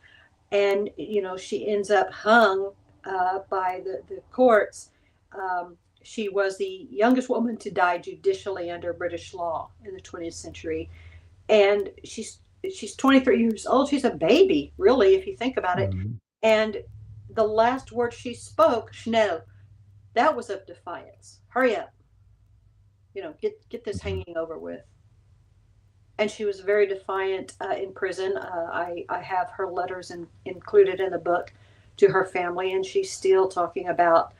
And she ends up hung by the courts. She was the youngest woman to die judicially under British law in the 20th century, and she's 23 years old. She's a baby, really, if you think about it. Mhm. And the last word she spoke, Schnell, that was of defiance. Hurry up, get this Mhm. hanging over with. And she was very defiant in prison. I have her letters included in the book to her family, and she's still talking about,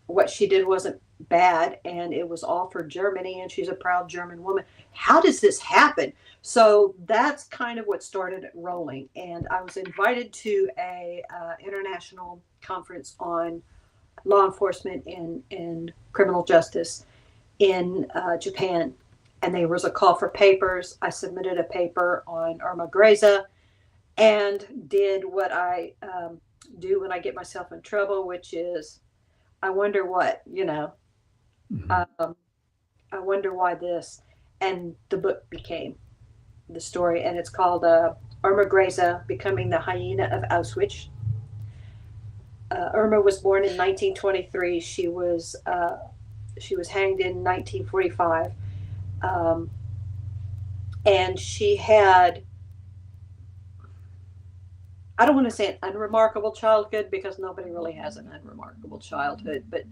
what she did wasn't bad, and it was all for Germany, and she's a proud German woman. How does this happen? So that's kind of what started it rolling. And I was invited to a international conference on law enforcement and criminal justice in Japan, and there was a call for papers. I submitted a paper on Irma Grese and did what I do when I get myself in trouble, which is, I wonder what, Mhm. um, I wonder why this. And the book became the story, and it's called Irma Grese Becoming the Hyena of Auschwitz. Irma was born in 1923. She was hanged in 1945, um, and she had, I don't want to say an unremarkable childhood because nobody really has an unremarkable childhood, but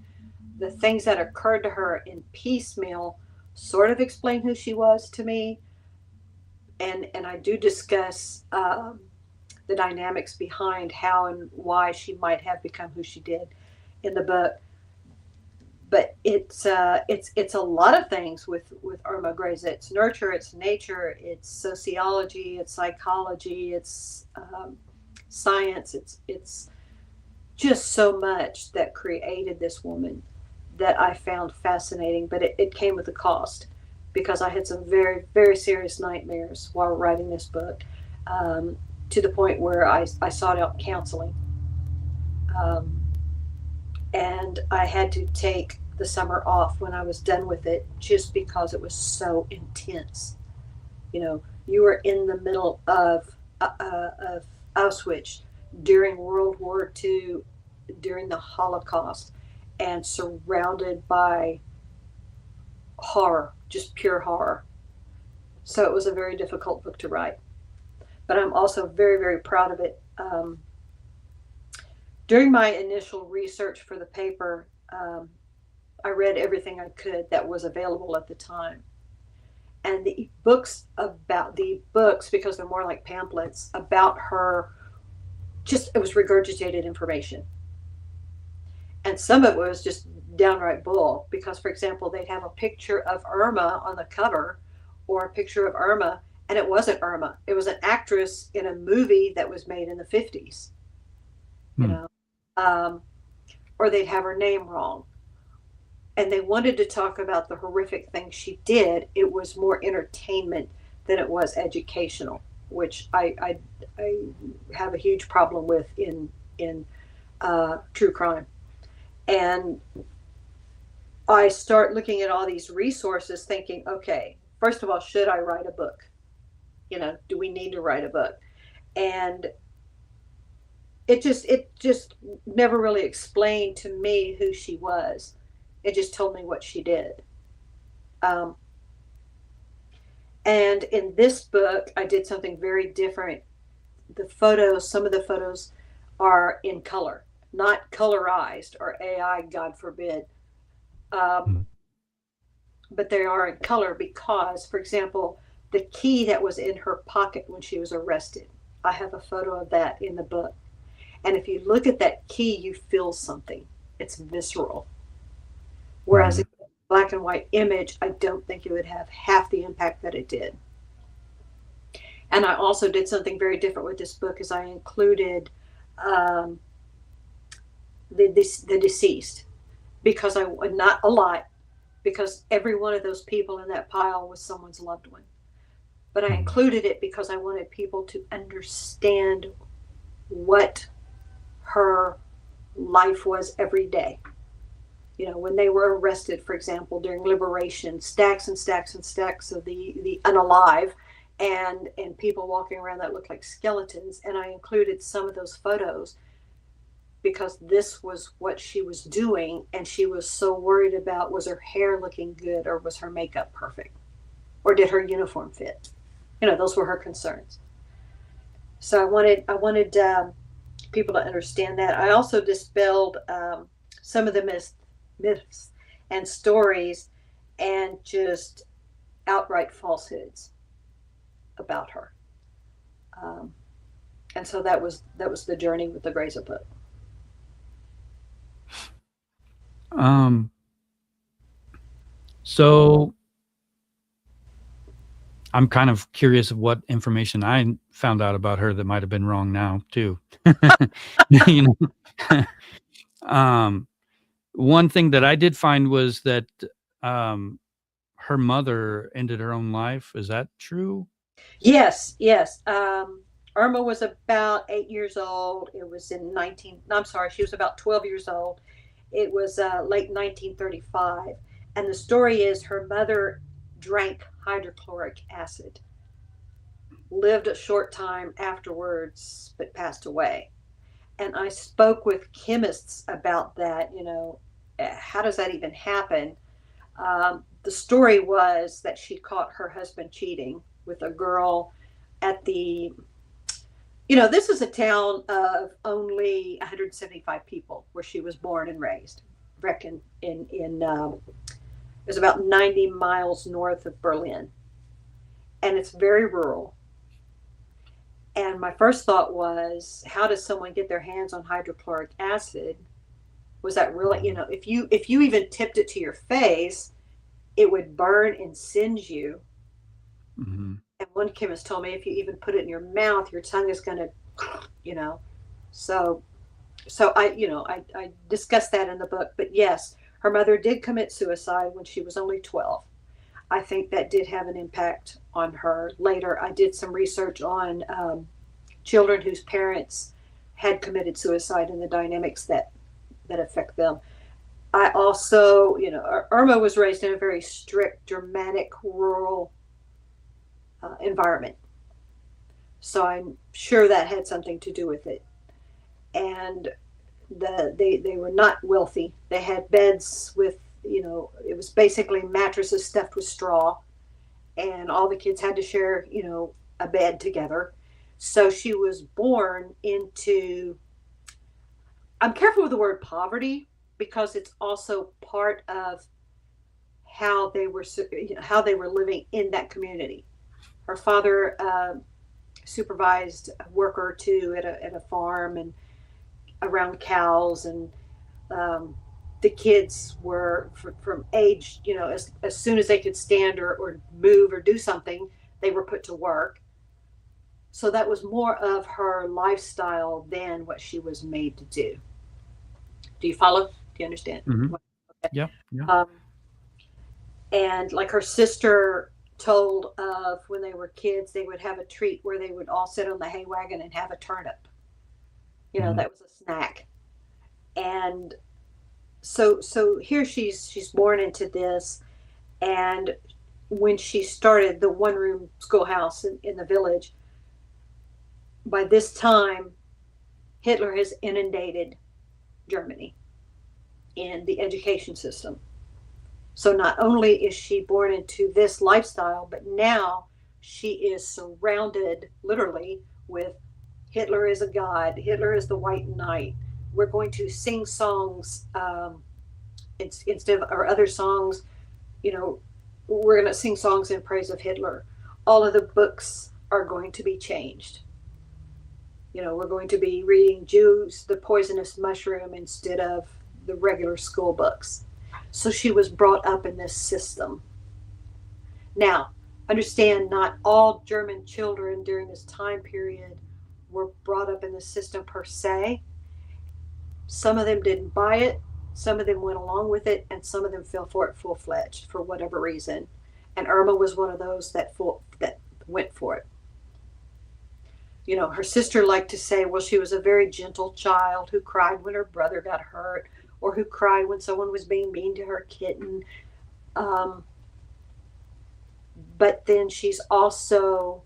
the things that occurred to her in piecemeal sort of explain who she was to me. And I do discuss the dynamics behind how and why she might have become who she did in the book. But it's a lot of things with Irma Grese. It's nurture, it's nature, it's sociology, it's psychology, it's science. It's just so much that created this woman that I found fascinating. But it came with a cost because I had some very, very serious nightmares while writing this book, to the point where I sought out counseling. Um, and I had to take the summer off when I was done with it just because it was so intense. You know, you were in the middle of Auschwitz during World War II, during the Holocaust, and surrounded by horror, just pure horror. So it was a very difficult book to write, but I'm also very, very proud of it. During my initial research for the paper, I read everything I could that was available at the time. And the books, because they're more like pamphlets about her, just it was regurgitated information. And some of it was just downright bull because, for example, they'd have a picture of Irma on the cover or a picture of Irma, and it wasn't Irma. It was an actress in a movie that was made in the 50s, you know, um, or they'd have her name wrong. And they wanted to talk about the horrific things she did. It was more entertainment than it was educational, which I have a huge problem with in true crime. And I start looking at all these resources thinking, okay, first of all, should I write a book? You know, do we need to write a book? And it just never really explained to me who she was. It just told me what she did. Um, and in this book, I did something very different. The photos, some of the photos are in color, not colorized or AI, God forbid. Um, but they are in color because, for example, the key that was in her pocket when she was arrested, I have a photo of that in the book. And if you look at that key, you feel something. It's visceral. Whereas a black and white image, I don't think it would have half the impact that it did. And I also did something very different with this book, is I included um, the deceased, because I not a lot, because every one of those people in that pile was someone's loved one. But I included it because I wanted people to understand what her life was every day. You know, when they were arrested, for example, during liberation, stacks and stacks and stacks of the unalive, and people walking around that looked like skeletons. And I included some of those photos because this was what she was doing, and she was so worried about, was her hair looking good, or was her makeup perfect, or did her uniform fit? You know, those were her concerns. So I wanted people to understand that. I also dispelled some of the myths and stories and just outright falsehoods about her. Um, and so that was the journey with the Grese book. So I'm kind of curious of what information I found out about her that might have been wrong now too. You know, one thing that I did find was that her mother ended her own life. Is that true? Yes, yes. Irma was about 8 years old. It was in 19, no, I'm sorry, she was about 12 years old. It was late 1935. And the story is her mother drank hydrochloric acid, lived a short time afterwards, but passed away. And I spoke with chemists about that. How does that even happen? The story was that she caught her husband cheating with a girl at this is a town of only 175 people where she was born and raised. Reckon it was about 90 miles north of Berlin, and it's very rural. And my first thought was, how does someone get their hands on hydrochloric acid? Was that really, if you even tipped it to your face, it would burn and singe you. Mm-hmm. And one chemist told me if you even put it in your mouth, your tongue is going to, So I discussed that in the book. But yes, her mother did commit suicide when she was only 12. I think that did have an impact on her. Later, I did some research on children whose parents had committed suicide and the dynamics that affect them. I also, Irma was raised in a very strict, dramatic, rural environment. So I'm sure that had something to do with it. And they were not wealthy. They had beds with, it was basically mattresses stuffed with straw, and all the kids had to share, a bed together. So she was born into, I'm careful with the word poverty because it's also part of how they were living in that community. Her father supervised a worker or two at a farm and around cows, and the kids were from age, as soon as they could stand or move or do something, they were put to work. So that was more of her lifestyle than what she was made to do. Do you follow? Do you understand? Mm-hmm. Okay. Yeah. Yeah. And like her sister told of when they were kids, they would have a treat where they would all sit on the hay wagon and have a turnip. Mm-hmm. That was a snack. And so here she's born into this. And when she started the one-room schoolhouse in the village, by this time, Hitler has inundated Germany in the education system. So not only is she born into this lifestyle, but now she is surrounded literally with Hitler is a god. Hitler is the white knight. We're going to sing songs instead of our other songs. We're going to sing songs in praise of Hitler. All of the books are going to be changed. We're going to be reading Jews, the Poisonous Mushroom instead of the regular school books. So she was brought up in this system. Now, understand, not all German children during this time period were brought up in the system per se. Some of them didn't buy it, some of them went along with it, and some of them fell for it full-fledged for whatever reason. And Irma was one of those that went for it. Her sister liked to say, well, she was a very gentle child who cried when her brother got hurt, or who cried when someone was being mean to her kitten. But then she's also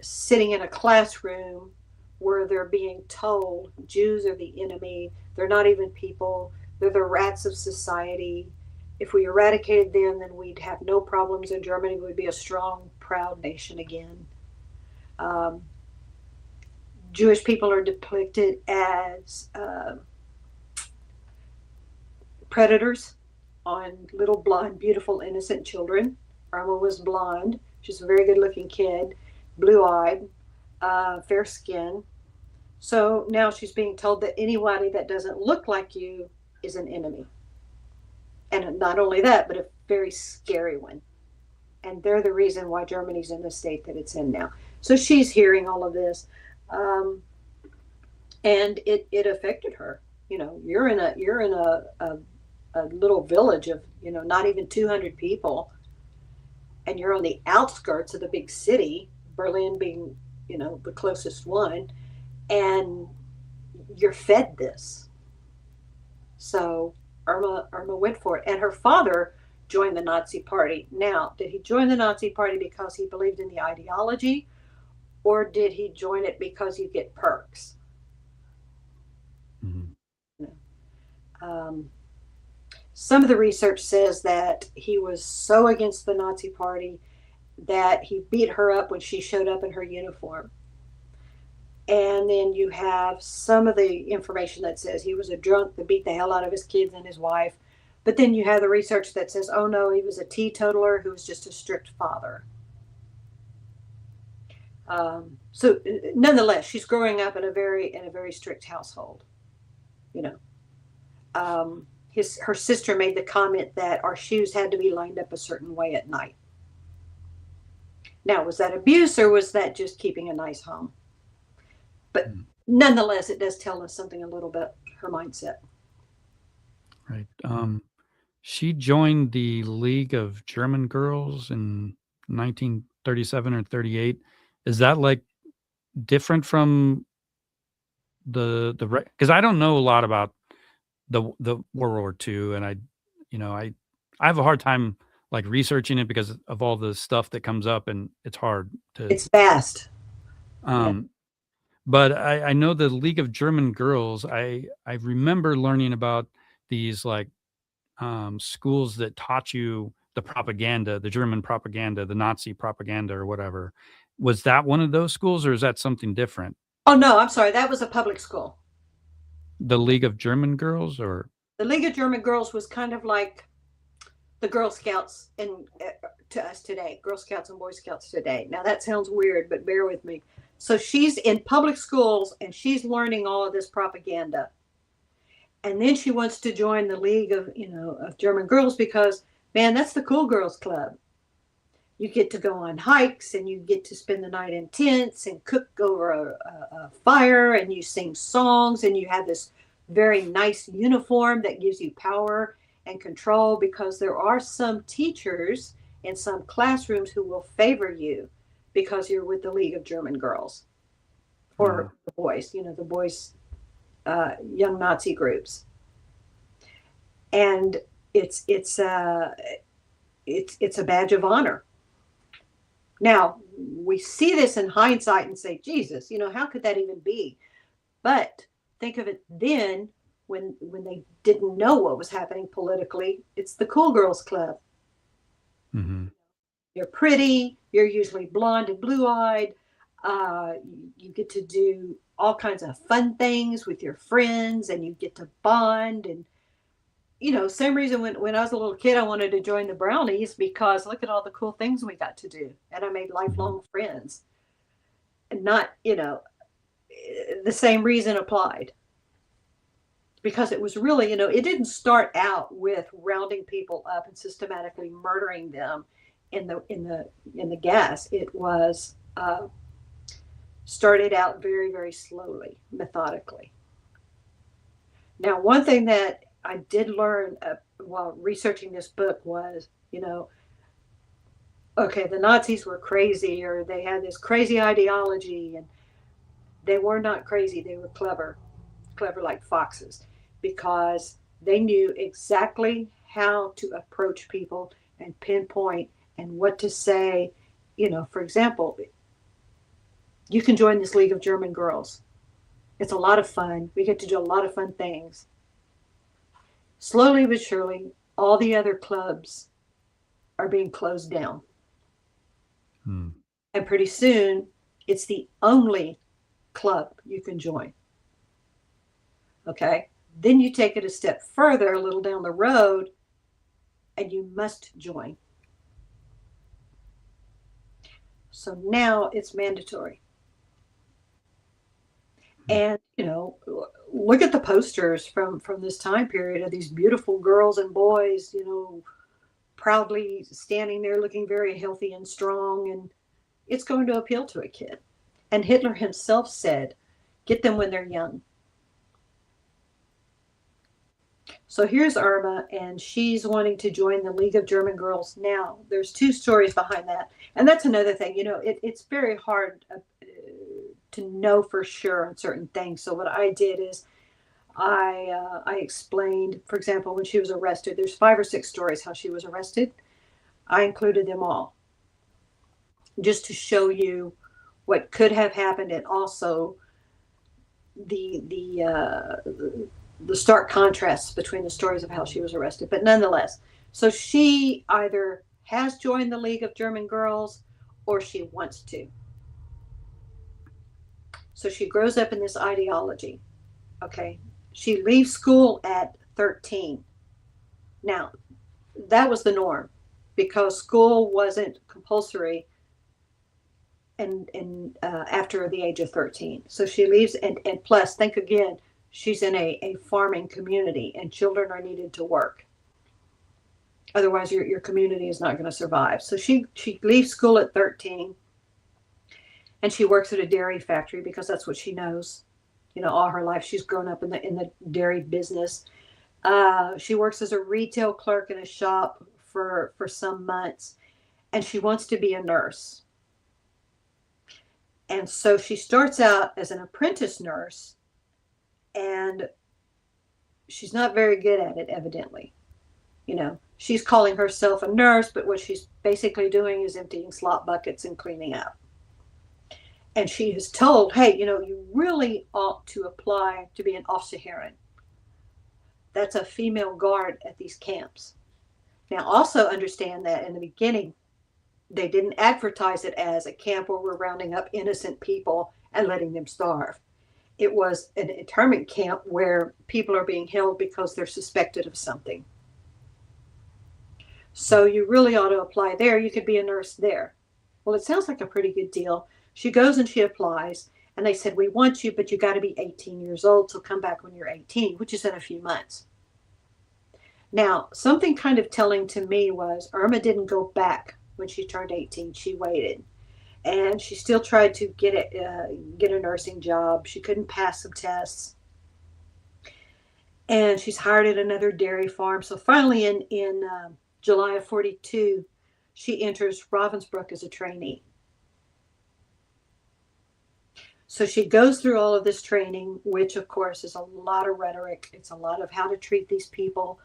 sitting in a classroom where they're being told Jews are the enemy. They're not even people. They're the rats of society. If we eradicated them, then we'd have no problems in Germany. We'd be a strong, proud nation again. Jewish people are depicted as predators on little blonde, beautiful, innocent children. Irma was blonde. She's a very good-looking kid, blue-eyed, fair skin. So now she's being told that anybody that doesn't look like you is an enemy. And not only that, but a very scary one. And they're the reason why Germany's in the state that it's in now. So she's hearing all of this. And it affected her. You're in a little village of, not even 200 people. And you're on the outskirts of the big city, Berlin being, the closest one. And you're fed this. So Irma went for it. And her father joined the Nazi Party. Now, did he join the Nazi Party because he believed in the ideology? Or did he join it because you get perks? Um, some of the research says that he was so against the Nazi Party that he beat her up when she showed up in her uniform. And then you have some of the information that says he was a drunk that beat the hell out of his kids and his wife. But then you have the research that says, oh no, he was a teetotaler who was just a strict father. So nonetheless, she's growing up in a very strict household. You know, her sister made the comment that our shoes had to be lined up a certain way at night. Now, was that abuse or was that just keeping a nice home? But nonetheless, it does tell us something a little bit, her mindset. Right. She joined the League of German Girls in 1937 or 38. Is that like different from the because I don't know a lot about the World War II, and I have a hard time like researching it because of all the stuff that comes up, and it's hard to. It's vast. But I know the League of German Girls. I remember learning about these like schools that taught you the propaganda, the German propaganda, the Nazi propaganda, or whatever. Was that one of those schools, or is that something different? Oh no, I'm sorry. That was a public school. The League of German Girls, or the League of German Girls was kind of like the Girl Scouts to us today, Girl Scouts and Boy Scouts today. Now that sounds weird, but bear with me. So she's in public schools and she's learning all of this propaganda. And then she wants to join the League of, of German Girls because, man, that's the cool girls club. You get to go on hikes and you get to spend the night in tents and cook over a fire and you sing songs and you have this very nice uniform that gives you power and control, because there are some teachers in some classrooms who will favor you because you're with the League of German Girls or the boys, the boys, young Nazi groups. And it's a badge of honor. Now, we see this in hindsight and say, Jesus, how could that even be? But think of it then when they didn't know what was happening politically. It's the cool girls club. Mm-hmm. You're pretty. You're usually blonde and blue-eyed. You get to do all kinds of fun things with your friends, and you get to bond. And, same reason when I was a little kid, I wanted to join the Brownies, because look at all the cool things we got to do. And I made lifelong friends. And not, the same reason applied. Because it was really, it didn't start out with rounding people up and systematically murdering them in the gas. It was started out very, very slowly, methodically. Now, one thing that I did learn while researching this book was, okay, the Nazis were crazy, or they had this crazy ideology, and they were not crazy. They were clever like foxes, because they knew exactly how to approach people and pinpoint and what to say. For example, you can join this League of German Girls. It's a lot of fun. We get to do a lot of fun things. Slowly but surely, all the other clubs are being closed down. And pretty soon, it's the only club you can join. Okay? Then you take it a step further, a little down the road, and you must join. So now it's mandatory. And, look at the posters from this time period of these beautiful girls and boys, proudly standing there looking very healthy and strong. And it's going to appeal to a kid. And Hitler himself said, get them when they're young. So here's Irma, and she's wanting to join the League of German Girls. Now, there's two stories behind that. And that's another thing. It's very hard to know for sure on certain things. So what I did is I explained, for example, when she was arrested, there's 5 or 6 stories how she was arrested. I included them all just to show you what could have happened, and also the the stark contrasts between the stories of how she was arrested. But nonetheless, so she either has joined the League of German Girls or she wants to. So she grows up in this ideology. Okay. She leaves school at 13. Now, that was the norm because school wasn't compulsory and after the age of 13. So she leaves, and plus, think again, she's in a farming community and children are needed to work. Otherwise, your community is not going to survive. So she leaves school at 13 and she works at a dairy factory because that's what she knows. You know, all her life she's grown up in the dairy business. She works as a retail clerk in a shop for some months, and she wants to be a nurse. And so she starts out as an apprentice nurse, and she's not very good at it, evidently. You know, she's calling herself a nurse, but what she's basically doing is emptying slop buckets and cleaning up. And she is told, hey, you know, you really ought to apply to be an Officerin. That's a female guard at these camps. Now, also understand that in the beginning, they didn't advertise it as a camp where we're rounding up innocent people and letting them starve. It was an internment camp where people are being held because they're suspected of something. So you really ought to apply there. You could be a nurse there. Well, it sounds like a pretty good deal. She goes and she applies, and they said, we want you, but you got to be 18 years old, so come back when you're 18, which is in a few months. Now, something kind of telling to me was Irma didn't go back when she turned 18. She waited, and she still tried to get a nursing job. She couldn't pass some tests, and she's hired at another dairy farm. So finally, in July of 42, she enters Ravensbrück as a trainee. So she goes through all of this training, which of course is a lot of rhetoric. It's a lot of how to treat these people.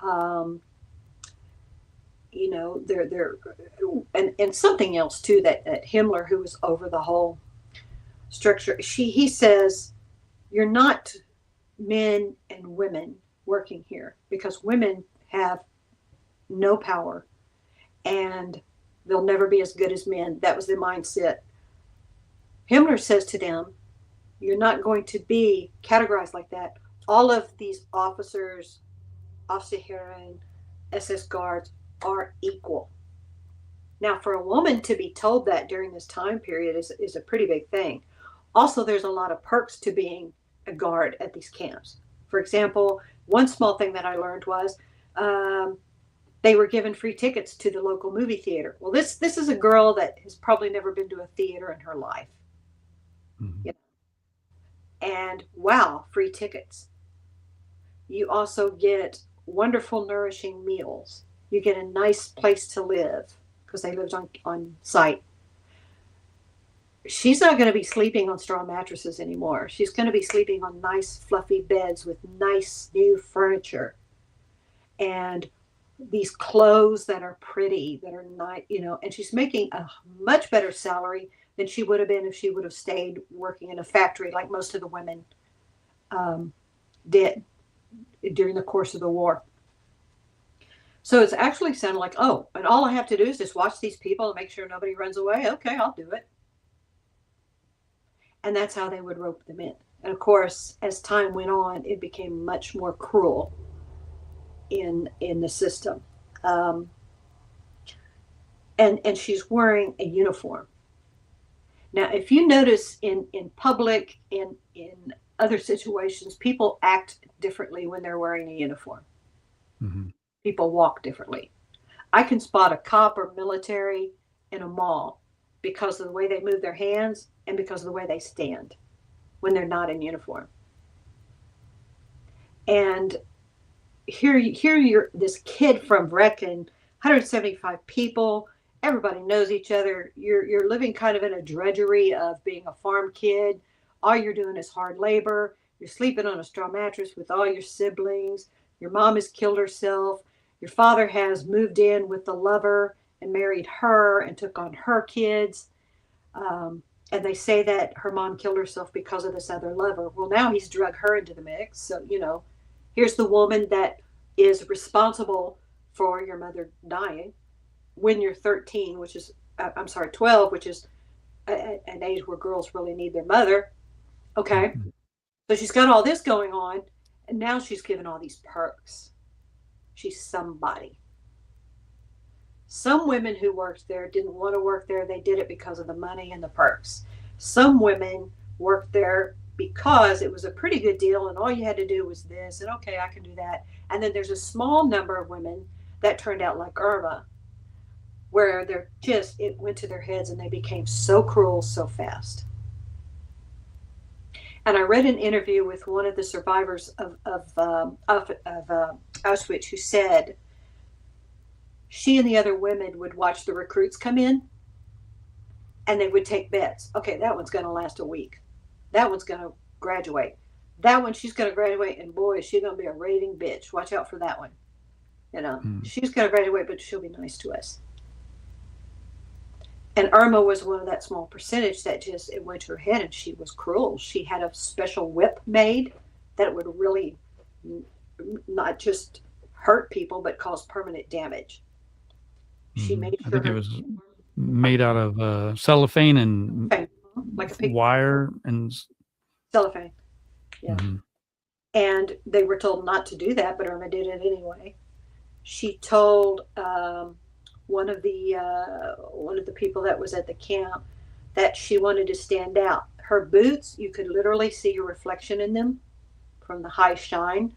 You know, they're and something else too that Himmler, who was over the whole structure, he says, you're not men and women working here because women have no power and they'll never be as good as men. That was the mindset. Himmler says to them, you're not going to be categorized like that. All of these officers, Officerin, SS guards are equal. Now, for a woman to be told that during this time period is a pretty big thing. Also, there's a lot of perks to being a guard at these camps. For example, one small thing that I learned was they were given free tickets to the local movie theater. Well, this is a girl that has probably never been to a theater in her life. Mm-hmm. You know? And wow, free tickets. You also get wonderful, nourishing meals. You get a nice place to live because they lived on site. She's not going to be sleeping on straw mattresses anymore. She's going to be sleeping on nice, fluffy beds with nice new furniture and these clothes that are pretty, that are nice, you know, and she's making a much better salary than she would have been if she would have stayed working in a factory like most of the women did during the course of the war. So it's actually sounded like, oh, and all I have to do is just watch these people and make sure nobody runs away. Okay, I'll do it. And that's how they would rope them in. And of course, as time went on, it became much more cruel in the system. And she's wearing a uniform. Now, if you notice in public, in other situations, people act differently when they're wearing a uniform. Mm-hmm. People walk differently. I can spot a cop or military in a mall because of the way they move their hands and because of the way they stand when they're not in uniform. And here you're this kid from Brecken, 175 people. Everybody knows each other. You're living kind of in a drudgery of being a farm kid. All you're doing is hard labor. You're sleeping on a straw mattress with all your siblings. Your mom has killed herself. Your father has moved in with the lover and married her and took on her kids. And they say that her mom killed herself because of this other lover. Well, now he's drug her into the mix. So, here's the woman that is responsible for your mother dying when you're 13, which is, I'm sorry, 12, which is an age where girls really need their mother. Okay. Mhm. So she's got all this going on, and now she's given all these perks. She's somebody. Some women who worked there didn't want to work there. They did it because of the money and the perks. Some women worked there because it was a pretty good deal and all you had to do was this, and okay, I can do that. And then there's a small number of women that turned out like Irma, where it went to their heads and they became so cruel so fast. And I read an interview with one of the survivors of Auschwitz who said she and the other women would watch the recruits come in and they would take bets. Okay, that one's going to last a week. That one's going to graduate. That one, she's going to graduate, and boy, is she going to be a raving bitch. Watch out for that one. She's going to graduate, but she'll be nice to us. And Irma was one of that small percentage that just, it went to her head and she was cruel. She had a special whip made that would really not just hurt people, but cause permanent damage. She made sure I think it was made out of cellophane and like a pig wire and cellophane. Yeah. Mm-hmm. And they were told not to do that, but Irma did it anyway. She told one of the people that was at the camp that she wanted to stand out. Her boots, you could literally see your reflection in them from the high shine.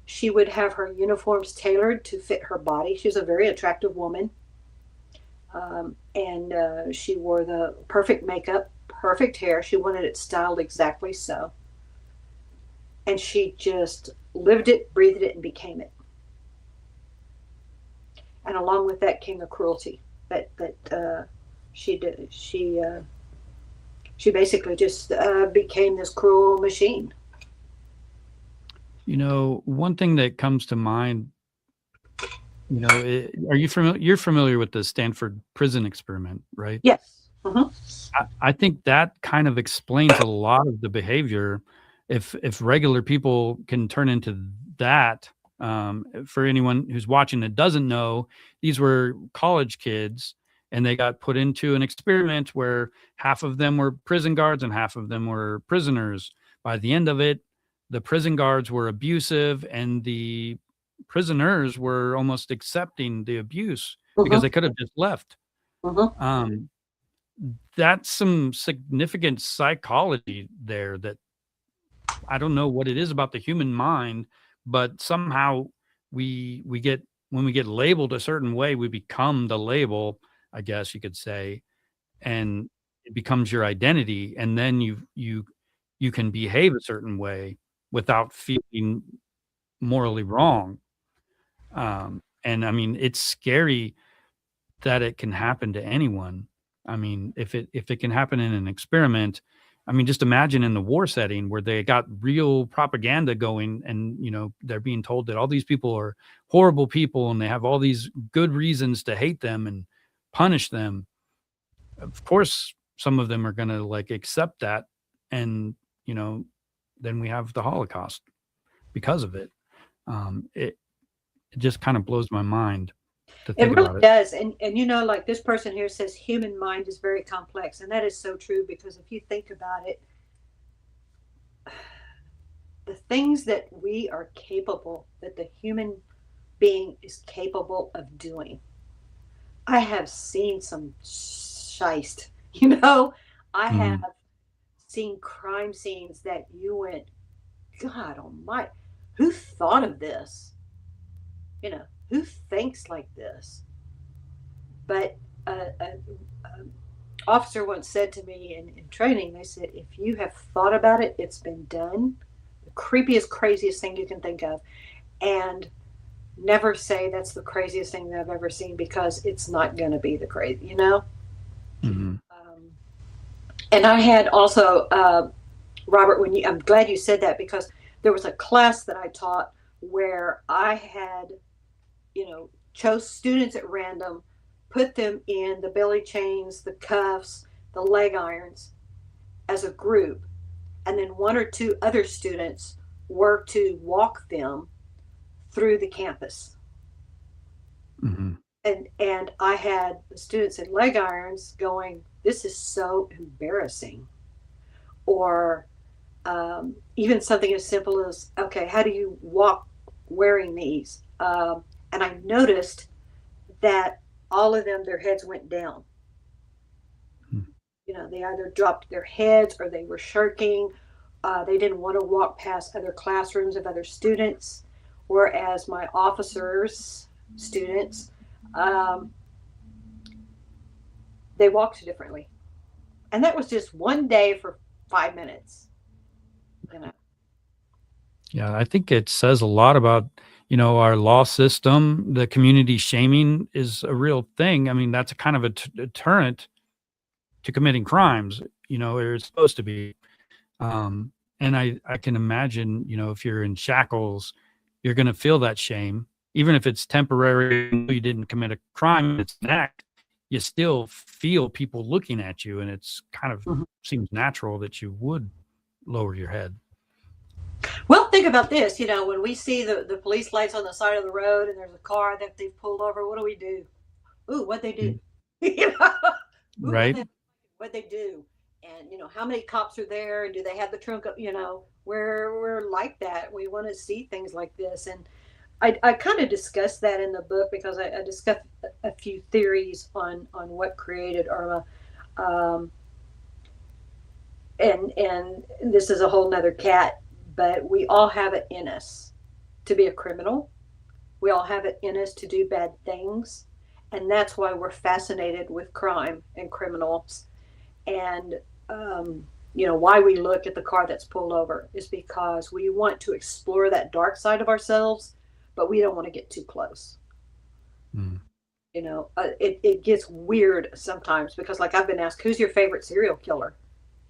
She would have her uniforms tailored to fit her body. She was a very attractive woman. And she wore the perfect makeup, perfect hair. She wanted it styled exactly so. And she just lived it, breathed it, and became it. And along with that came the cruelty that she did. She basically just became this cruel machine. One thing that comes to mind, are you familiar? You're familiar with the Stanford prison experiment, right? Yes. Mm-hmm. I think that kind of explains a lot of the behavior. If regular people can turn into that, for anyone who's watching that doesn't know, these were college kids and they got put into an experiment where half of them were prison guards and half of them were prisoners. By the end of it, the prison guards were abusive and the prisoners were almost accepting the abuse because they could have just left. That's some significant psychology there that I don't know what it is about the human mind, but somehow we get, when we get labeled a certain way, we become the label, I guess you could say, and it becomes your identity. And then you can behave a certain way without feeling morally wrong. And I mean, it's scary that it can happen to anyone. I mean, if it can happen in an experiment, I mean, just imagine in the war setting where they got real propaganda going and, they're being told that all these people are horrible people and they have all these good reasons to hate them and punish them. Of course, some of them are going to accept that. And, then we have the Holocaust because of it. It just kind of blows my mind to think about it. It really does. And like this person here says, human mind is very complex. And that is so true, because if you think about it, the things that we are capable, that the human being is capable of doing. I have seen some shite, I have seen crime scenes that you went, God almighty, who thought of this? Who thinks like this? But an officer once said to me in training, they said, if you have thought about it, it's been done. The creepiest, craziest thing you can think of. And never say that's the craziest thing that I've ever seen, because it's not going to be the crazy, And I had also, Robert, I'm glad you said that, because there was a class that I taught where I had, chose students at random, put them in the belly chains, the cuffs, the leg irons, as a group, and then one or two other students were to walk them through the campus. Mm-hmm. And I had the students in leg irons going, "This is so embarrassing," or even something as simple as, "Okay, how do you walk wearing these?" And I noticed that all of them, their heads went down. You know, they either dropped their heads or they were shirking. They didn't want to walk past other classrooms of other students. Whereas my officers, students, um, they walked differently. And that was just one day for 5 minutes. You know. Yeah, I think it says a lot about, our law system. The community shaming is a real thing. I mean, that's a kind of a deterrent to committing crimes, or it's supposed to be. And I can imagine, if you're in shackles, you're going to feel that shame, even if it's temporary. You didn't commit a crime, it's an act. You still feel people looking at you, and it's kind of seems natural that you would lower your head. Well, think about this. When we see the police lights on the side of the road and there's a car that they've pulled over, what do? Ooh, what'd they do? Ooh, right. What'd they do? And how many cops are there, and do they have the trunk up? We're like that. We want to see things like this. And I kind of discussed that in the book, because I discussed a few theories on what created Irma. And this is a whole nother cat, but we all have it in us to be a criminal. We all have it in us to do bad things. And that's why we're fascinated with crime and criminals. And, why we look at the car that's pulled over is because we want to explore that dark side of ourselves, but we don't want to get too close. It gets weird sometimes, because, like, I've been asked, who's your favorite serial killer?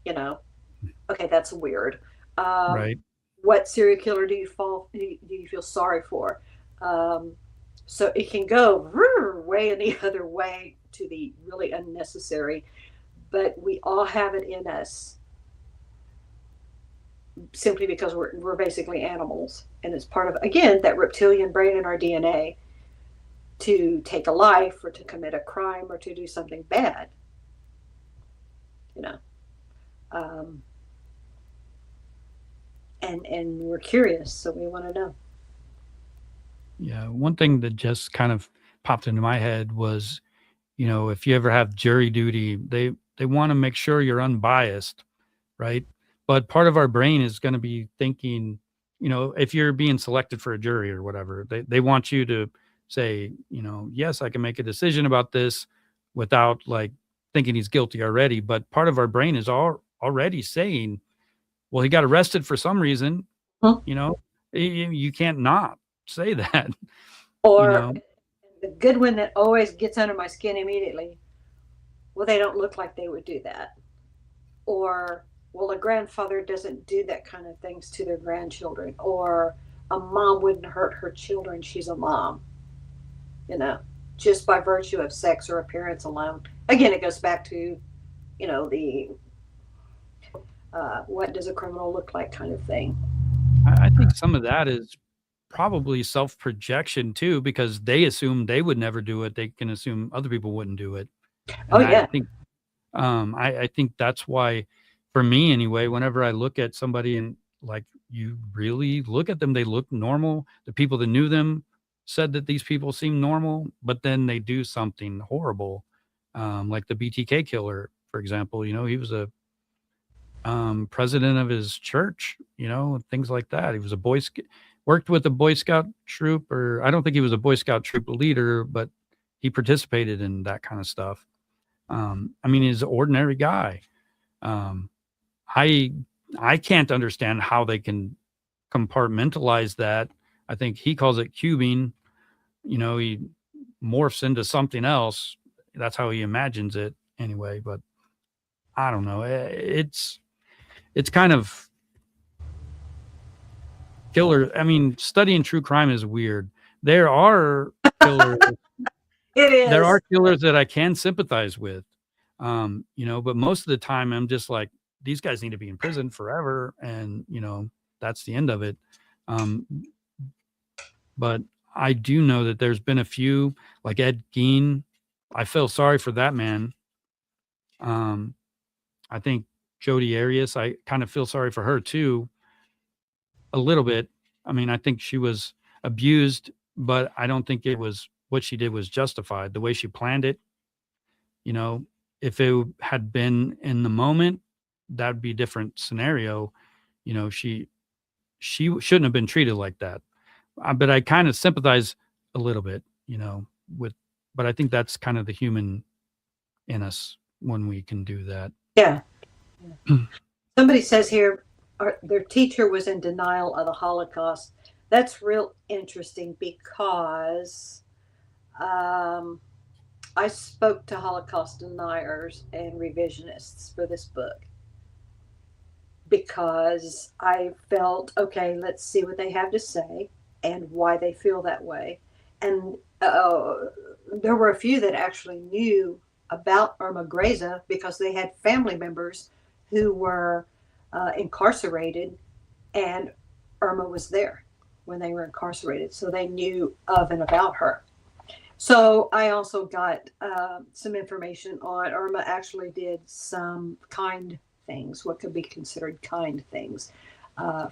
Okay, that's weird. Right. What serial killer do you feel sorry for? So it can go way any other way to the really unnecessary, but we all have it in us, simply because we're basically animals, and it's part of, again, that reptilian brain in our DNA, to take a life or to commit a crime or to do something bad. And we're curious, so we want to know. Yeah, one thing that just kind of popped into my head was, if you ever have jury duty, they want to make sure you're unbiased, right? But part of our brain is going to be thinking, if you're being selected for a jury or whatever, they want you to say, yes, I can make a decision about this without, like, thinking he's guilty already. But part of our brain is already saying, well, he got arrested for some reason. Huh? You can't not say that. Or the good one that always gets under my skin immediately, well, they don't look like they would do that. Or, well, a grandfather doesn't do that kind of things to their grandchildren. Or, a mom wouldn't hurt her children, she's a mom, just by virtue of sex or appearance alone. Again, it goes back to, the what does a criminal look like kind of thing. I think some of that is probably self-projection too, because they assume they would never do it. They can assume other people wouldn't do it. And Yeah. I think that's why, for me anyway, whenever I look at somebody and, like, you really look at them, they look normal. The people that knew them said that these people seem normal, but then they do something horrible. Like the BTK killer, for example, he was a president of his church, things like that. He was worked with a Boy Scout troop, or I don't think he was a Boy Scout troop leader, but he participated in that kind of stuff. I mean, he's an ordinary guy. I can't understand how they can compartmentalize that. I think he calls it cubing. He morphs into something else. That's how he imagines it anyway. But I don't know. It's kind of killer. I mean, studying true crime is weird. There are killers. It is. There are killers that I can sympathize with, but most of the time I'm just like, these guys need to be in prison forever, and that's the end of it. Um, but I do know that there's been a few, like Ed Gein. I feel sorry for that man. Um, I think Jodi Arias, I kind of feel sorry for her too, a little bit. I mean, I think she was abused, but I don't think it was what she did was justified. The way she planned it, you know, if it had been in the moment, that would be a different scenario. She shouldn't have been treated like that. But I kind of sympathize a little bit, with, but I think that's kind of the human in us when we can do that. Yeah. Somebody says here their teacher was in denial of the Holocaust. That's real interesting because I spoke to Holocaust deniers and revisionists for this book because I felt, okay, let's see what they have to say and why they feel that way. And there were a few that actually knew about Irma Grese because they had family members who were incarcerated, and Irma was there when they were incarcerated, so they knew of and about her. So I also got some information on Irma actually did some kind things, what could be considered kind things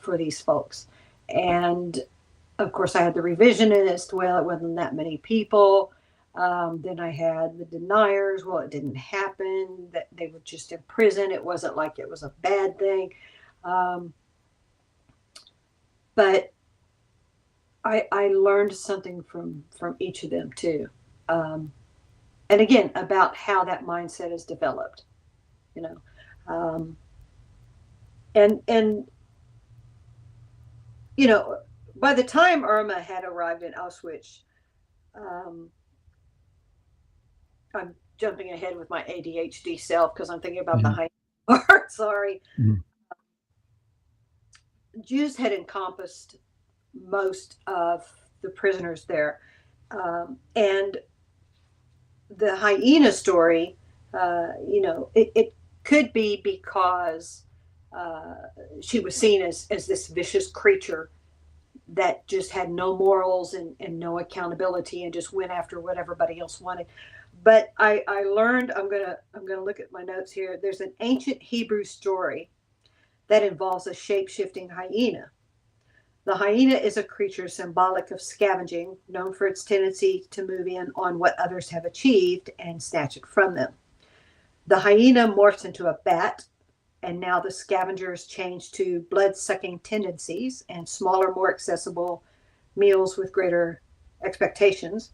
for these folks. And of course, I had the revisionist. Well, it wasn't that many people. Then I had the deniers. Well, it didn't happen. That they were just in prison. It wasn't like it was a bad thing. But I learned something from each of them too, and again about how that mindset is developed, and by the time Irma had arrived in Auschwitz, I'm jumping ahead with my ADHD self because I'm thinking about the high part. Sorry. Mm-hmm. Jews had encompassed most of the prisoners there. And the hyena story, it could be because she was seen as this vicious creature that just had no morals and no accountability and just went after what everybody else wanted. But I learned, I'm gonna look at my notes here. There's an ancient Hebrew story that involves a shape-shifting hyena. The hyena is a creature symbolic of scavenging, known for its tendency to move in on what others have achieved and snatch it from them. The hyena morphs into a bat, and now the scavengers change to blood-sucking tendencies and smaller, more accessible meals with greater expectations.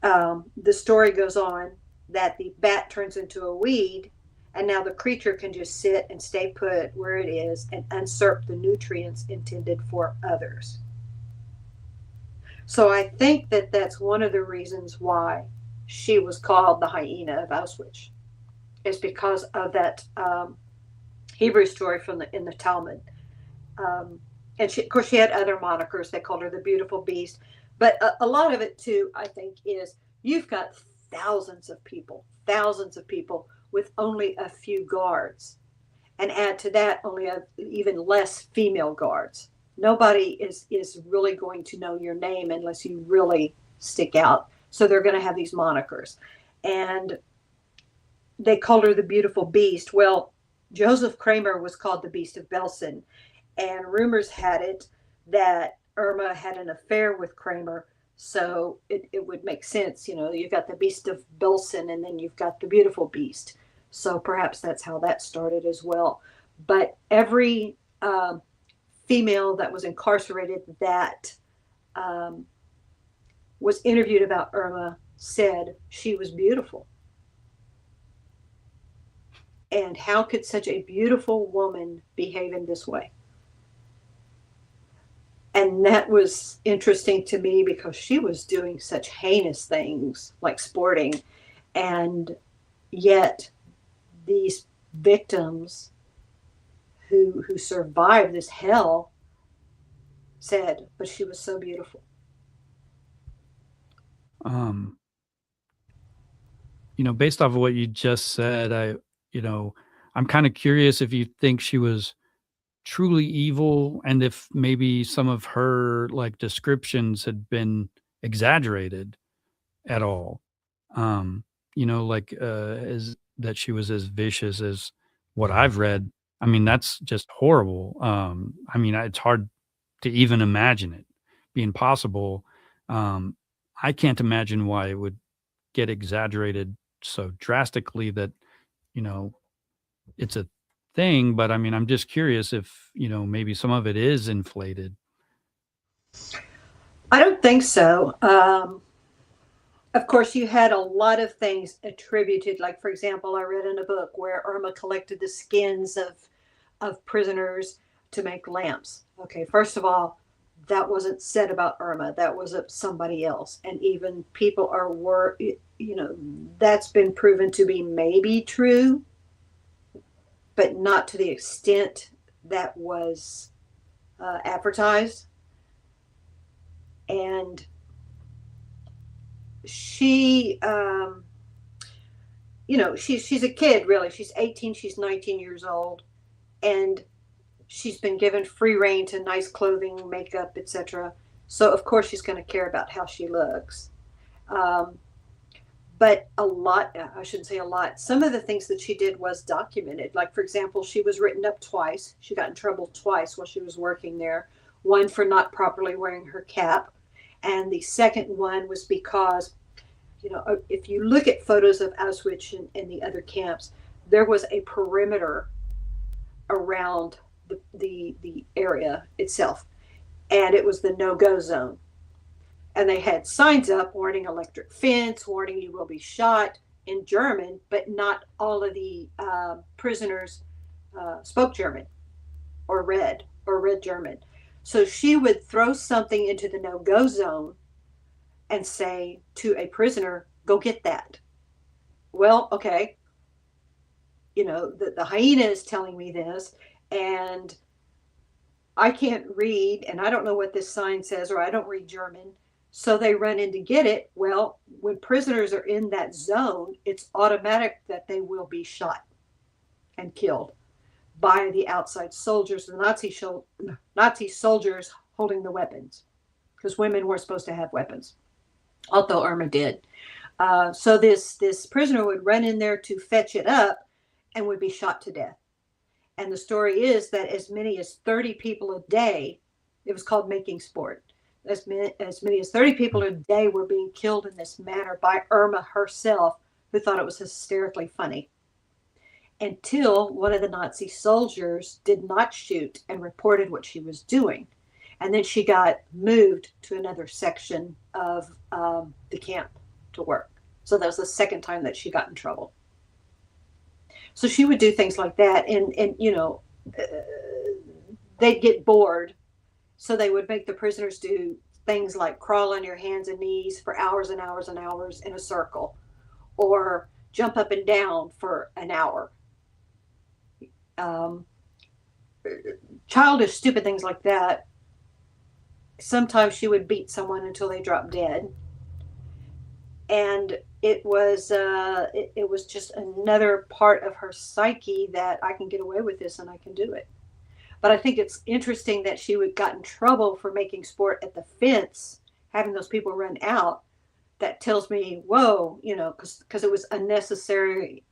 The story goes on that the bat turns into a weed, and now the creature can just sit and stay put where it is and usurp the nutrients intended for others. So I think that that's one of the reasons why she was called the Hyena of Auschwitz, is because of that Hebrew story in the Talmud. And she, of course, she had other monikers. They called her the Beautiful Beast. But a lot of it, too, I think, is you've got thousands of people with only a few guards. And add to that only even less female guards. Nobody is really going to know your name unless you really stick out. So they're going to have these monikers. And they called her the Beautiful Beast. Well, Joseph Kramer was called the Beast of Belsen. And rumors had it that Irma had an affair with Kramer. So it would make sense. You've got the Beast of Belsen and then you've got the Beautiful Beast. So perhaps that's how that started as well. But every female that was incarcerated that was interviewed about Irma said she was beautiful. And how could such a beautiful woman behave in this way? And that was interesting to me because she was doing such heinous things like sporting. And yet these victims who survived this hell said, but she was so beautiful. Based off of what you just said, I'm kind of curious if you think she was truly evil and if maybe some of her like descriptions had been exaggerated at all. Um, like as that she was as vicious as what I've read. I mean, that's just horrible. I mean, it's hard to even imagine it being possible. Um, I can't imagine why it would get exaggerated so drastically that, you know, it's a thing, but I mean, I'm just curious if, maybe some of it is inflated. I don't think so. Of course, you had a lot of things attributed. Like, for example, I read in a book where Irma collected the skins of prisoners to make lamps. Okay, first of all, that wasn't said about Irma. That was of somebody else. And even people that's been proven to be maybe true, but not to the extent that was advertised. And she, she's a kid, really. She's 18, she's 19 years old, and she's been given free reign to nice clothing, makeup, etc. So of course she's going to care about how she looks. Um, but a lot, I shouldn't say a lot, some of the things that she did was documented. Like, for example, she was written up twice. She got in trouble twice while she was working there. One for not properly wearing her cap, and the second one was because, if you look at photos of Auschwitz and the other camps, there was a perimeter around the area itself, and it was the no-go zone. And they had signs up warning electric fence, warning you will be shot in German, but not all of the prisoners spoke German or read German. So she would throw something into the no-go zone and say to a prisoner, go get that. Well, okay, the hyena is telling me this, and I can't read, and I don't know what this sign says, or I don't read German. So they run in to get it. Well, when prisoners are in that zone, it's automatic that they will be shot and killed by the outside soldiers, the Nazi soldiers holding the weapons, because women were supposed to have weapons, although Irma did. So this prisoner would run in there to fetch it up and would be shot to death. And the story is that as many as 30 people a day, it was called making sport, as many as 30 people a day were being killed in this manner by Irma herself, who thought it was hysterically funny. Until one of the Nazi soldiers did not shoot and reported what she was doing. And then she got moved to another section of the camp to work. So that was the second time that she got in trouble. So she would do things like that, and they'd get bored. So they would make the prisoners do things like crawl on your hands and knees for hours and hours and hours in a circle, or jump up and down for an hour. Childish, stupid things like that. Sometimes she would beat someone until they dropped dead. And it was just another part of her psyche that I can get away with this and I can do it. But I think it's interesting that she would got in trouble for making sport at the fence, having those people run out. That tells me, whoa, because it was unnecessary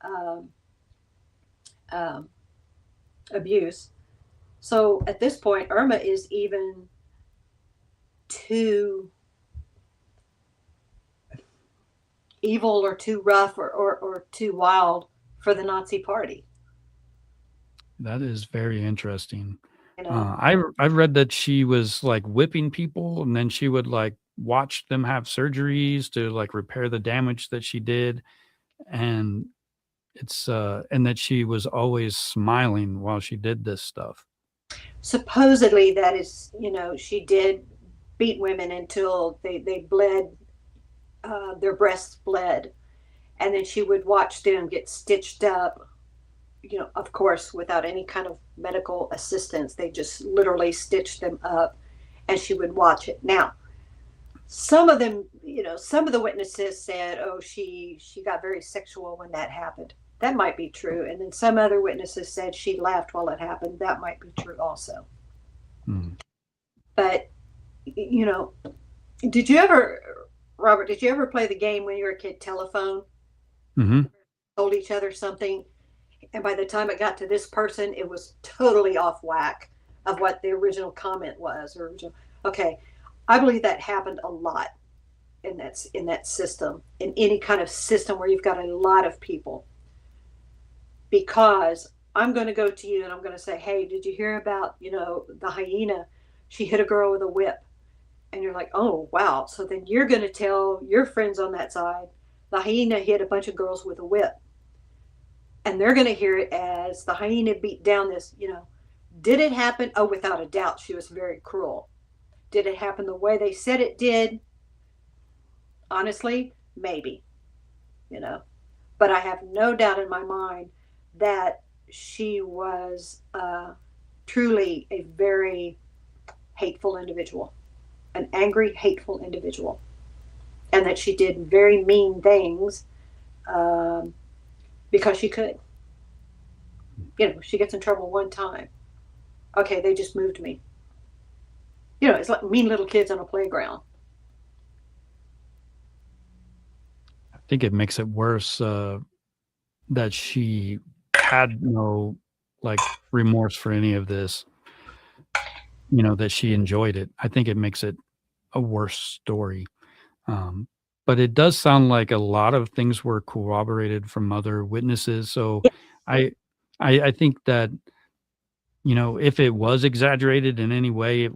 abuse. So at this point, Irma is even too evil or too rough or too wild for the Nazi party. That is very interesting. I read that she was like whipping people, and then she would like watch them have surgeries to like repair the damage that she did, and and that she was always smiling while she did this stuff. Supposedly that is, she did beat women until they bled, their breasts bled, and then she would watch them get stitched up, of course, without any kind of medical assistance. They just literally stitched them up, and she would watch it. Now, some of them, some of the witnesses said, oh, she got very sexual when that happened. That might be true. And then some other witnesses said she laughed while it happened. That might be true also. Hmm. But, you know, did you ever, Robert, did you ever play the game when you were a kid, telephone? Mm-hmm. Told each other something, and by the time it got to this person, it was totally off whack of what the original comment was. Okay, I believe that happened a lot in that system, in any kind of system where you've got a lot of people. Because I'm going to go to you and I'm going to say, hey, did you hear about, the hyena? She hit a girl with a whip. And you're like, oh, wow. So then you're going to tell your friends on that side, the hyena hit a bunch of girls with a whip. And they're going to hear it as the hyena beat down this, did it happen? Oh, without a doubt, she was very cruel. Did it happen the way they said it did? Honestly, maybe, But I have no doubt in my mind that she was truly a very hateful individual, an angry, hateful individual, and that she did very mean things because she could. She gets in trouble one time. Okay, they just moved me. It's like mean little kids on a playground. I think it makes it worse that she had no remorse for any of this. That she enjoyed it. I think it makes it a worse story. But it does sound like a lot of things were corroborated from other witnesses. So I think that, if it was exaggerated in any way,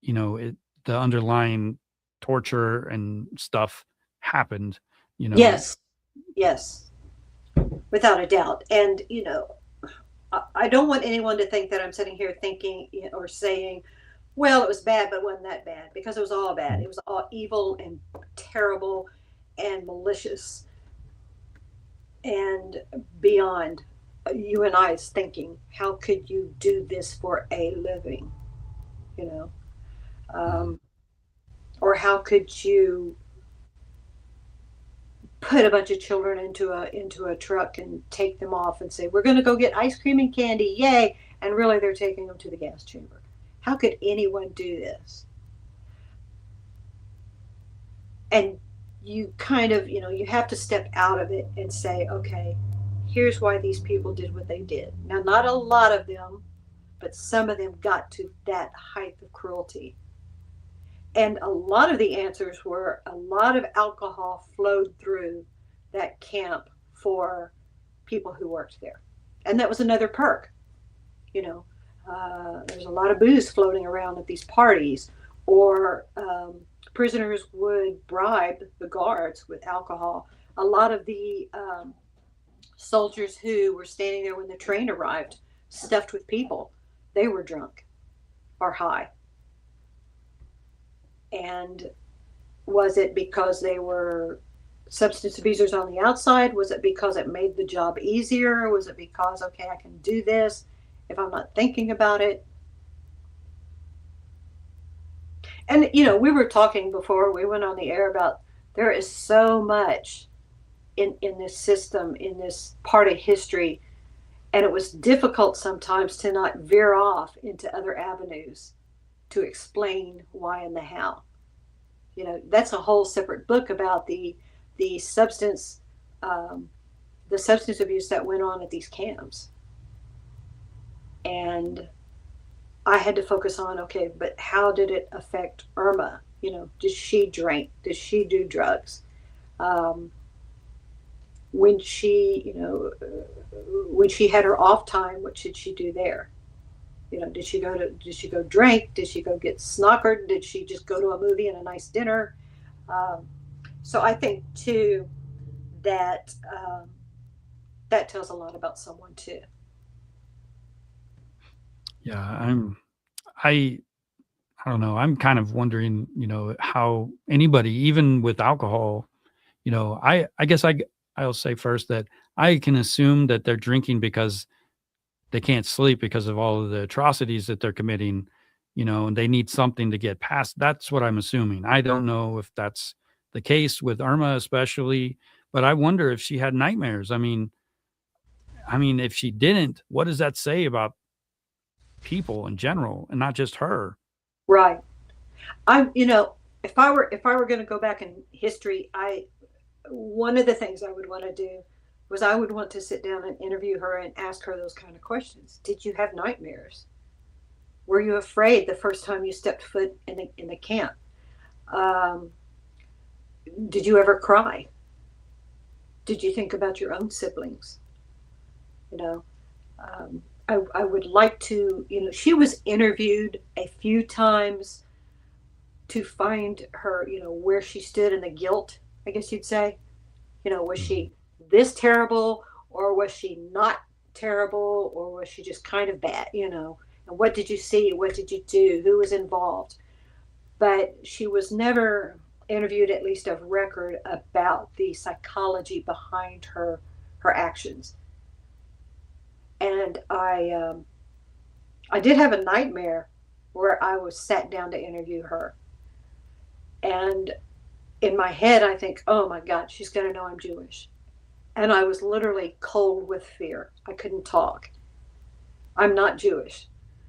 the underlying torture and stuff happened, Yes, yes, without a doubt. And, I don't want anyone to think that I'm sitting here thinking or saying, well, it was bad, but it wasn't that bad, because it was all bad. It was all evil and terrible and malicious and beyond you and I's thinking. How could you do this for a living? Or how could you put a bunch of children into a truck and take them off and say, we're going to go get ice cream and candy, yay, and really they're taking them to the gas chamber? How could anyone do this? And you kind of, you have to step out of it and say, okay, here's why these people did what they did. Now, not a lot of them, but some of them got to that height of cruelty. And a lot of the answers were a lot of alcohol flowed through that camp for people who worked there. And that was another perk. There's a lot of booze floating around at these parties, or prisoners would bribe the guards with alcohol. A lot of the soldiers who were standing there when the train arrived, stuffed with people, they were drunk or high. And was it because they were substance abusers on the outside? Was it because it made the job easier? Was it because, okay, I can do this if I'm not thinking about it? And, we were talking before we went on the air about there is so much in this system, in this part of history. And it was difficult sometimes to not veer off into other avenues to explain why and the how. That's a whole separate book about the substance abuse that went on at these camps. And I had to focus on, okay, but how did it affect Irma? Did she drink? Did she do drugs? When she had her off time, what should she do there? Did she go drink? Did she go get snockered? Did she just go to a movie and a nice dinner? So I think too that that tells a lot about someone too. Yeah, I don't know. I'm kind of wondering, how anybody, even with alcohol, I guess I'll say first that I can assume that they're drinking because they can't sleep because of all of the atrocities that they're committing, and they need something to get past. That's what I'm assuming. I don't know if that's the case with Irma especially, but I wonder if she had nightmares. I mean, I mean, if she didn't, what does that say about people in general and not just her? Right. If I were going to go back in history, one of the things I would want to do was I would want to sit down and interview her and ask her those kind of questions. Did you have nightmares? Were you afraid the first time you stepped foot in the camp? Um, did you ever cry? Did you think about your own siblings? You know, I would like to, she was interviewed a few times to find her, where she stood in the guilt, I guess you'd say. Was Mhm. she this terrible, or was she not terrible, or was she just kind of bad, And what did you see? What did you do? Who was involved? But she was never interviewed, at least of record, about the psychology behind her actions. And I did have a nightmare where I was sat down to interview her, and in my head I think, oh my God, she's going to know I'm Jewish. And I was literally cold with fear. I couldn't talk. I'm not Jewish.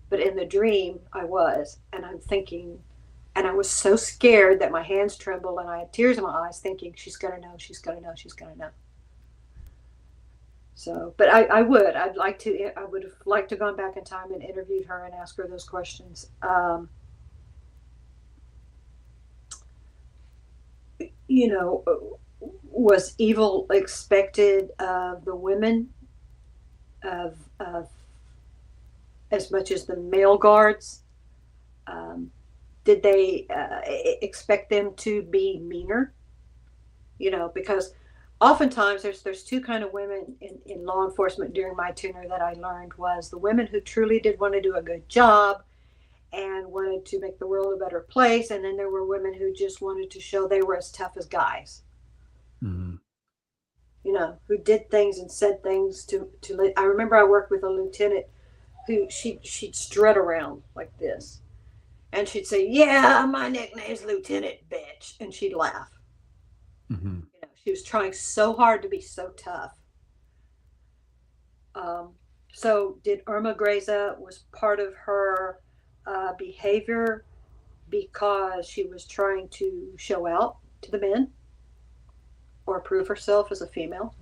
But in the dream, I was. And I'm thinking, and I was so scared that my hands trembled and I had tears in my eyes, thinking, she's going to know, she's going to know, she's going to know. So, but I would have liked to gone back in time and interviewed her and ask her those questions. You know, was evil expected of the women of as much as the male guards? Did they expect them to be meaner? Because oftentimes there's two kind of women in law enforcement during my tenure that I learned was the women who truly did want to do a good job and wanted to make the world a better place, and then there were women who just wanted to show they were as tough as guys. Mhm. Who did things and said things to. I remember I worked with a lieutenant who she'd strut around like this, and she'd say, "Yeah, my nickname's Lieutenant Bitch," and she'd laugh. Mhm. She was trying so hard to be so tough. Um, so did Irma Grese was part of her behavior because she was trying to show out to the men or prove herself as a female?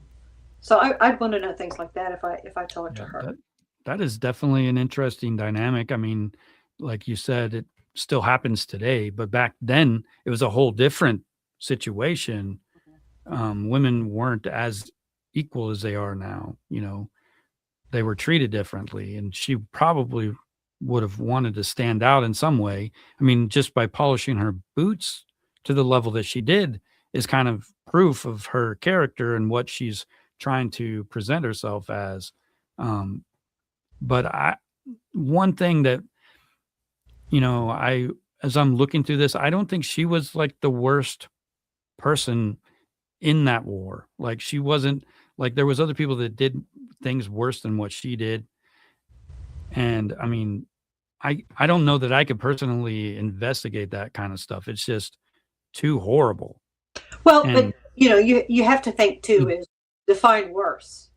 So I'd want to know things like that if I talked to Yeah, her. that is definitely an interesting dynamic. I mean, like you said, it still happens today, but back then it was a whole different situation. Women weren't as equal as they are now. They were treated differently, and she probably would have wanted to stand out in some way. I mean, just by polishing her boots to the level that she did is kind of proof of her character and what she's trying to present herself as. Um, but one thing that, I, as I'm looking through this, I don't think she was like the worst person in that war. Like she wasn't like there was other people that did things worse than what she did. And I mean, I don't know that I could personally investigate that kind of stuff. It's just too horrible. Well, but And you have to think too mm, is define worse.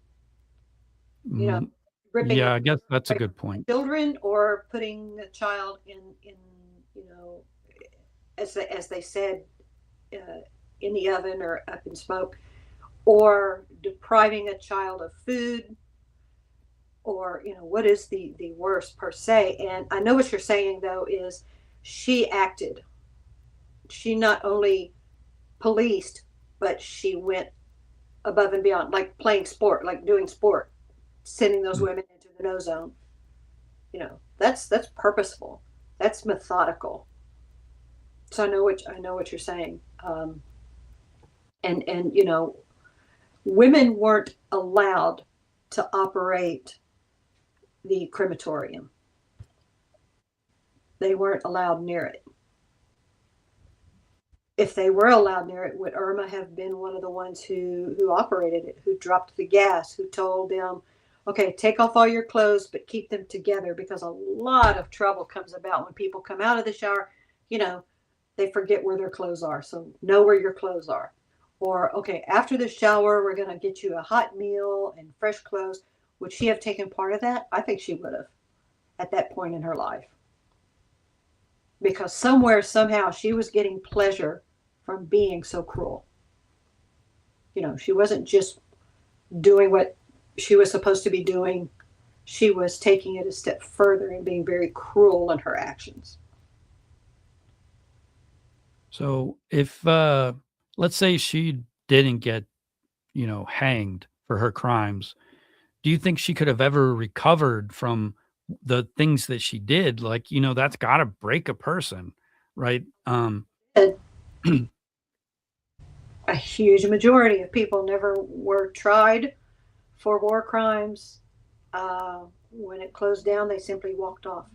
You know, mm, ripping yeah, I guess that's a away good point. children or putting a child in you know as they said uh, in the oven or up in smoke, or depriving a child of food, or what is the worst per se. And I know what you're saying though is she acted. She not only policed, but she went above and beyond, like playing sport, like doing sport, sending those Mm, women into the no zone. That's purposeful. That's methodical. So I know what you're saying. And women weren't allowed to operate the crematorium. They weren't allowed near it. If they were allowed near it, would Irma have been one of the ones who operated it, who dropped the gas, who told them, okay, take off all your clothes, but keep them together, because a lot of trouble comes about when people come out of the shower, you know, they forget where their clothes are. So know where your clothes are. Or, okay, after the shower, we're going to get you a hot meal and fresh clothes. Would she have taken part of that? I think she would have at that point in her life. Because somewhere, somehow, she was getting pleasure from being so cruel. She wasn't just doing what she was supposed to be doing. She was taking it a step further and being very cruel in her actions. So if, let's say she didn't get, hanged for her crimes, do you think she could have ever recovered from the things that she did? Like, that's got to break a person, right? A huge majority of people never were tried for war crimes. When it closed down, they simply walked off.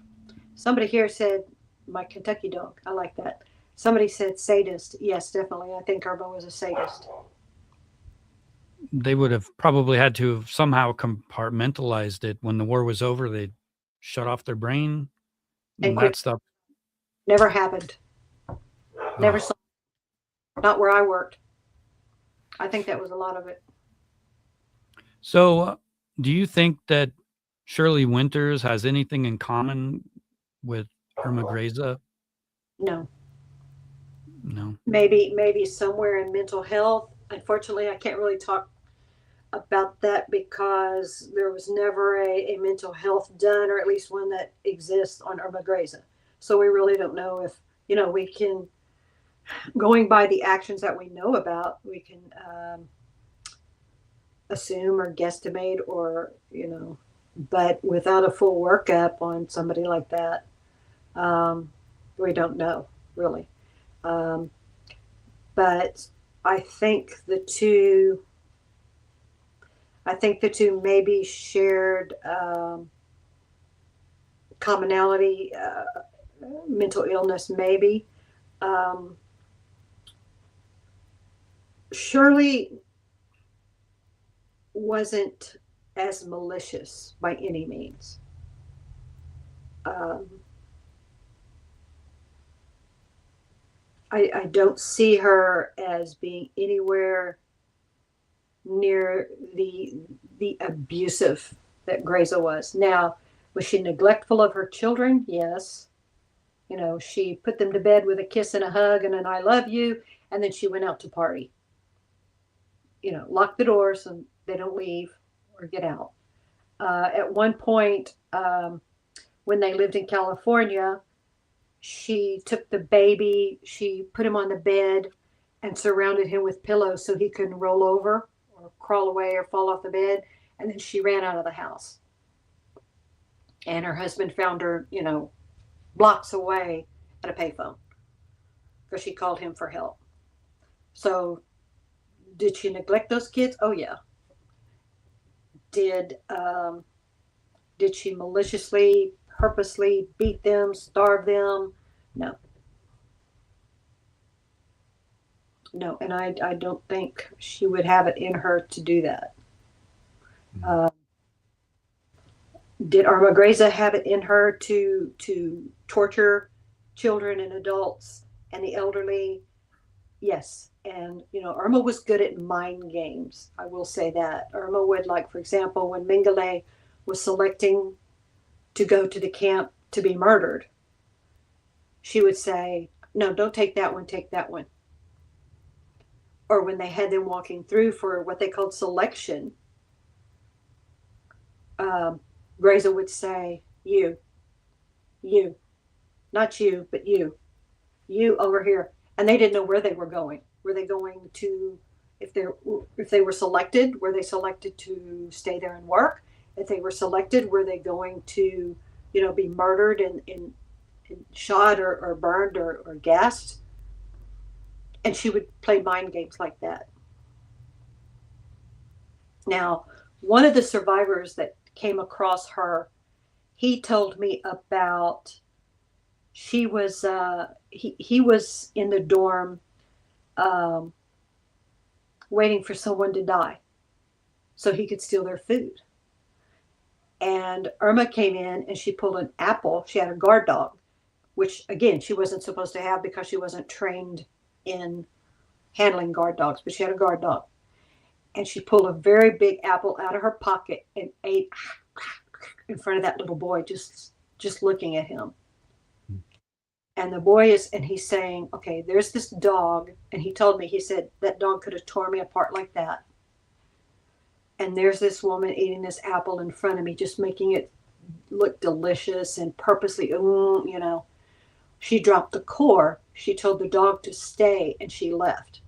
Somebody here said, my Kentucky dog. I like that. Somebody said sadist. Yes, definitely. I think Irma was a sadist. They would have probably had to have somehow compartmentalized it. When the war was over, they'd shut off their brain and that stuff. Never happened. Never saw. Not where I worked. I think that was a lot of it. So, do you think that Shirley Winters has anything in common with Irma Grese? No. No. Maybe somewhere in mental health. Unfortunately, I can't really talk about that because there was never a mental health done, or at least one that exists on Irma Grese. So we really don't know if, we can, going by the actions that we know about, we can assume or guesstimate or, but without a full workup on somebody like that, we don't know really. But I think the two maybe shared commonality, mental illness, maybe. Shirley wasn't as malicious by any means. I don't see her as being anywhere near the abusive that Grese was. Now, was she neglectful of her children? Yes. She put them to bed with a kiss and a hug and an I love you, and then she went out to party. Lock the doors so they don't leave or get out. At one point, when they lived in California, she took the baby, she put him on the bed and surrounded him with pillows so he couldn't roll over or crawl away or fall off the bed. And then she ran out of the house. And her husband found her, blocks away at a payphone because she called him for help. So did she neglect those kids? Oh, yeah. Did she maliciously, purposely beat them, starve them? No. No, and I don't think she would have it in her to do that. Did Irma Grese have it in her to torture children and adults and the elderly? Yes. And, Irma was good at mind games. I will say that. Irma would, like, for example, when Mengele was selecting to go to the camp to be murdered, she would say, no, don't take that one, take that one. Or when they had them walking through for what they called selection, Grese would say, you, not you, but you over here. And they didn't know where they were going. Were they going to, if they were selected, were they selected to stay there and work? If they were selected, were they going to, be murdered and shot or burned or gassed? And she would play mind games like that. Now, one of the survivors that came across her, he told me about, she was, he was in the dorm waiting for someone to die so he could steal their food. And Irma came in and she pulled an apple. She had a guard dog, which, again, she wasn't supposed to have because she wasn't trained in handling guard dogs, but she had a guard dog. and she pulled a very big apple out of her pocket and ate in front of that little boy, just looking at him. And the boy and he's saying, okay, there's this dog. And he told me, he said, that dog could have torn me apart like that. And there's this woman eating this apple in front of me, just making it look delicious and purposely, She dropped the core. She told the dog to stay, and she left.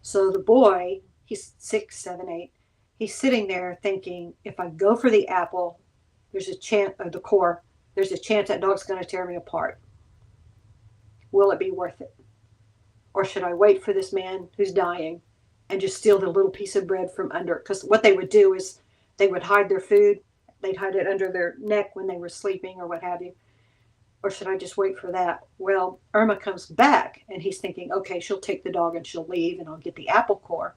So the boy, he's 6, 7, 8, he's sitting there thinking, if I go for the apple, there's a chance, or the core, there's a chance that dog's going to tear me apart. Will it be worth it? Or should I wait for this man who's dying and just steal the little piece of bread from under? Because what they would do is they would hide their food. They'd hide it under their neck when they were sleeping or what have you. Or should I just wait for that? Well, Irma comes back and he's thinking, okay, she'll take the dog and she'll leave and I'll get the apple core.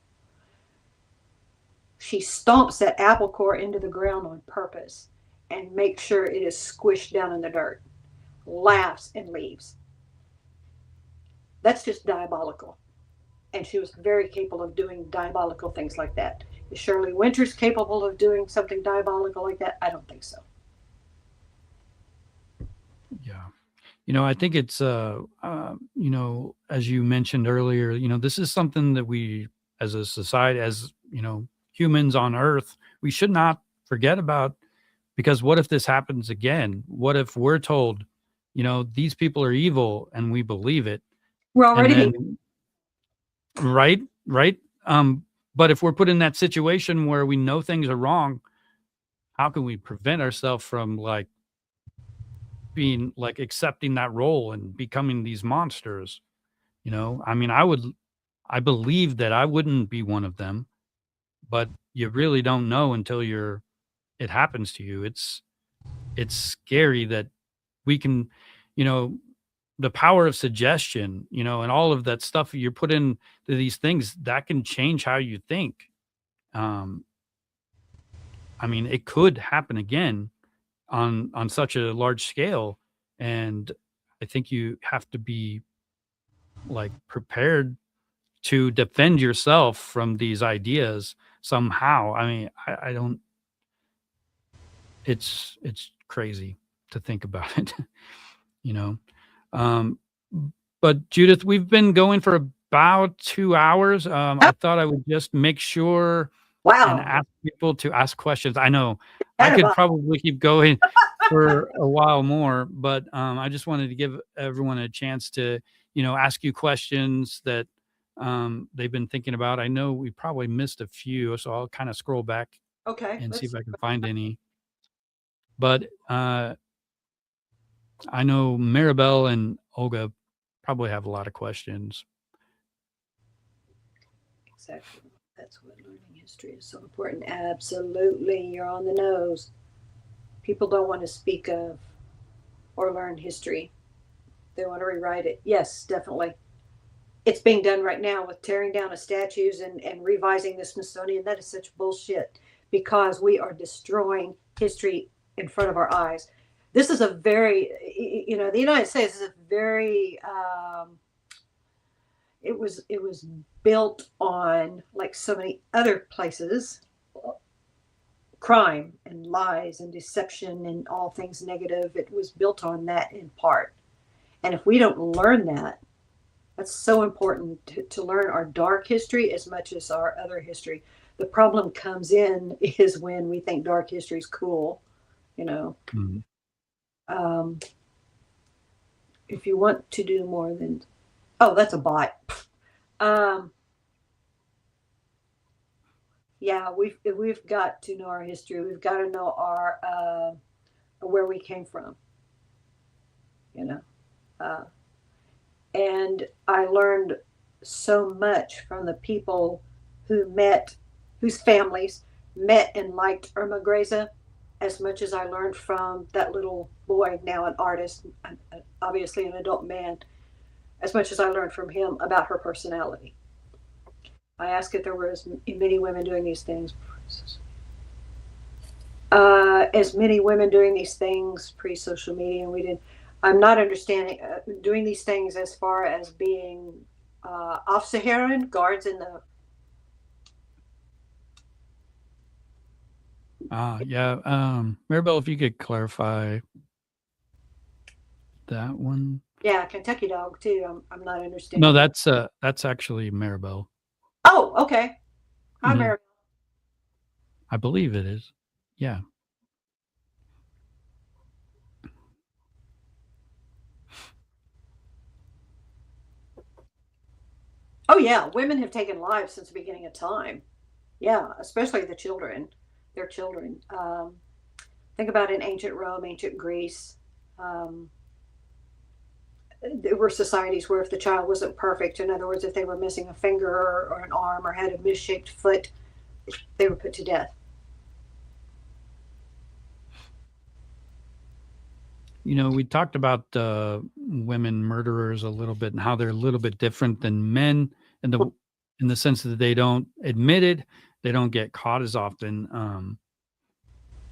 She stomps that apple core into the ground on purpose and makes sure it is squished down in the dirt, laughs and leaves. That's just diabolical. And she was very capable of doing diabolical things like that. Is Shirley Winters capable of doing something diabolical like that? I don't think so. Yeah. I think it's, as you mentioned earlier, this is something that we, as a society, as, humans on Earth, we should not forget about, because what if this happens again? What if we're told, these people are evil and we believe it? We're already right. But if we're put in that situation where we know things are wrong, how can we prevent ourselves from being accepting that role and becoming these monsters? I believe that I wouldn't be one of them, but you really don't know until it happens to you. It's scary that we can, the power of suggestion, and all of that stuff you're put into these things that can change how you think. It could happen again on such a large scale. And I think you have to be prepared to defend yourself from these ideas somehow. I don't, it's crazy to think about it, but Judith, we've been going for about 2 hours. I thought I would just make sure and ask people to ask questions. I know I could probably keep going for a while more, but I just wanted to give everyone a chance to, ask you questions that they've been thinking about. I know we probably missed a few, so I'll kind of scroll back and see if I can find any. But I know Maribel and Olga probably have a lot of questions. Exactly. That's what learning history is so important. Absolutely. You're on the nose. People don't want to speak of or learn history. They want to rewrite it. Yes, definitely. It's being done right now with tearing down of statues and revising the Smithsonian. That is such bullshit, because we are destroying history in front of our eyes. This is a very, the United States is a very, it was built on, like so many other places, crime and lies and deception and all things negative. It was built on that in part. And if we don't learn that, that's so important to learn our dark history as much as our other history. The problem comes in is when we think dark history is cool, Mm-hmm. If you want to do more than, that's a bot. Yeah, we've got to know our history. We've got to know our where we came from. And I learned so much from the people whose families met and liked Irma Grese, as much as I learned from that little boy, now an artist, obviously an adult man, as much as I learned from him about her personality. I asked if there were as many women doing these things. As many women doing these things pre-social media, and we didn't. I'm not understanding doing these things as far as being Aufseherin, guards in the Yeah. Maribel, if you could clarify that one. Yeah, Kentucky Dog too. I'm not No, understanding. that's actually Maribel. Oh, okay. Hi, Hmm. Mary. I believe it is. Yeah. Oh yeah, women have taken lives since the beginning of time. Yeah, especially the children, their children. Think about in ancient Rome, ancient Greece. Um, there were societies where if the child wasn't perfect, in other words, if they were missing a finger or an arm or had a misshaped foot, they were put to death. We talked about women murderers a little bit and how they're a little bit different than men in the sense that they don't admit it, they don't get caught as often,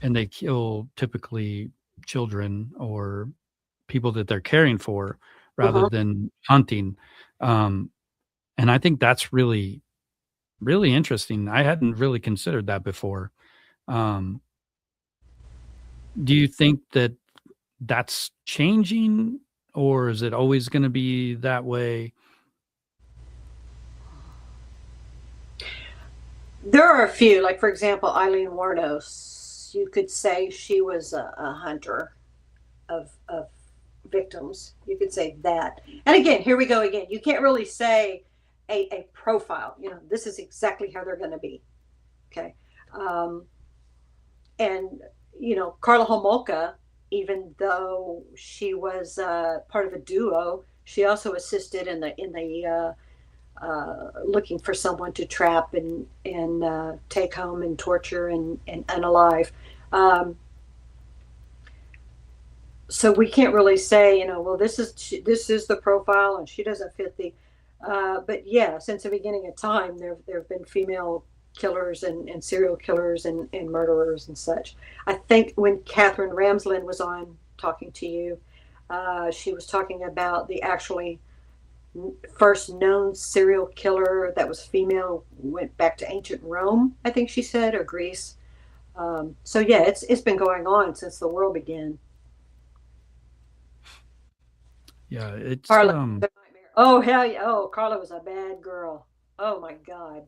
and they kill typically children or people that they're caring for rather Uh-huh. than hunting. Um, and I think that's really, really interesting. I hadn't really considered that before. Um, do you think that that's changing, or is it always going to be that way? There are a few, like for example, Eileen Warnos. You could say she was a hunter of victims. You could say that. And again, here we go again. You can't really say a profile. This is exactly how they're going to be. Okay. Um, and Carla Homolka, even though she was part of a duo, she also assisted in the looking for someone to trap and take home and torture and unalive. Um, so we can't really say, well, this is the profile, and she doesn't fit the. But yeah, since the beginning of time, there have been female killers and serial killers and murderers and such. I think when Catherine Ramsland was on talking to you, she was talking about the actually first known serial killer that was female went back to ancient Rome, I think she said, or Greece. So yeah, it's been going on since the world began. Yeah, it's Carla, the nightmare. Oh hell yeah! Oh, Carla was a bad girl. Oh my god.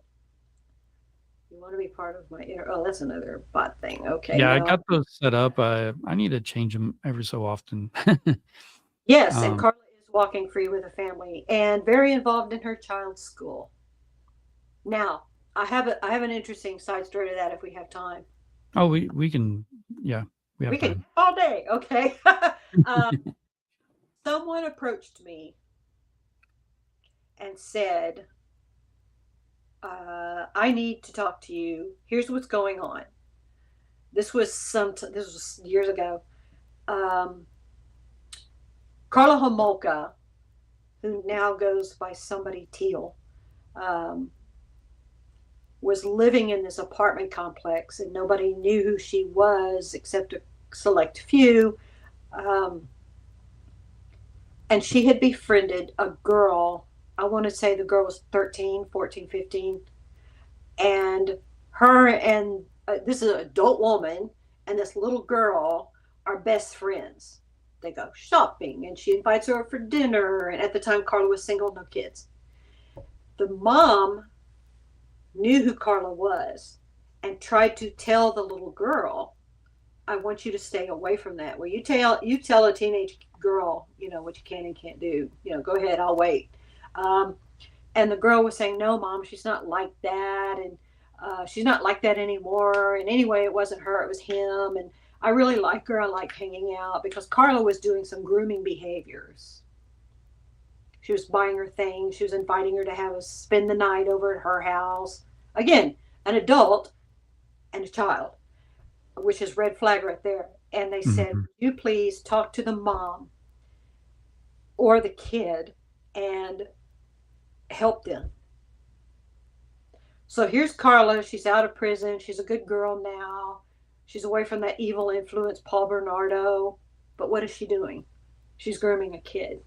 You want to be part of my inner? Oh, that's another bot thing. Okay, yeah, I no. got those set up. I need to change them every so often. Yes, and um, Carla is walking free with a family and very involved in her child's school. Now, I have an interesting side story to that if we have time. oh, we can, yeah, we have We can time. all day. Okay. um, Someone approached me and said, "I need to talk to you. Here's what's going on." This was years ago. Um, Carla Homolka, who now goes by somebody Teal, um, was living in this apartment complex, and nobody knew who she was except a select few. Um, and she had befriended a girl. I want to say the girl was 13, 14, 15. And her and this is an adult woman and this little girl are best friends. They go shopping and she invites her for dinner. And at the time, Carla was single, no kids. The mom knew who Carla was and tried to tell the little girl, "I want you to stay away from that. Well, you tell a teenage girl, what you can and can't do. Go ahead, I'll wait." Um, and the girl was saying, "No, mom, she's not like that, and she's not like that anymore. And anyway, it wasn't her, it was him. And I really like her. I like hanging out," because Carla was doing some grooming behaviors. She was buying her things. She was inviting her to have us spend the night over at her house. Again, an adult and a child, which is red flag right there. And they said, Mhm. "Would you please talk to the mom or the kid and help them?" So here's Carla. She's out of prison. She's a good girl now. She's away from that evil influence, Paul Bernardo. But what is she doing? She's grooming a kid.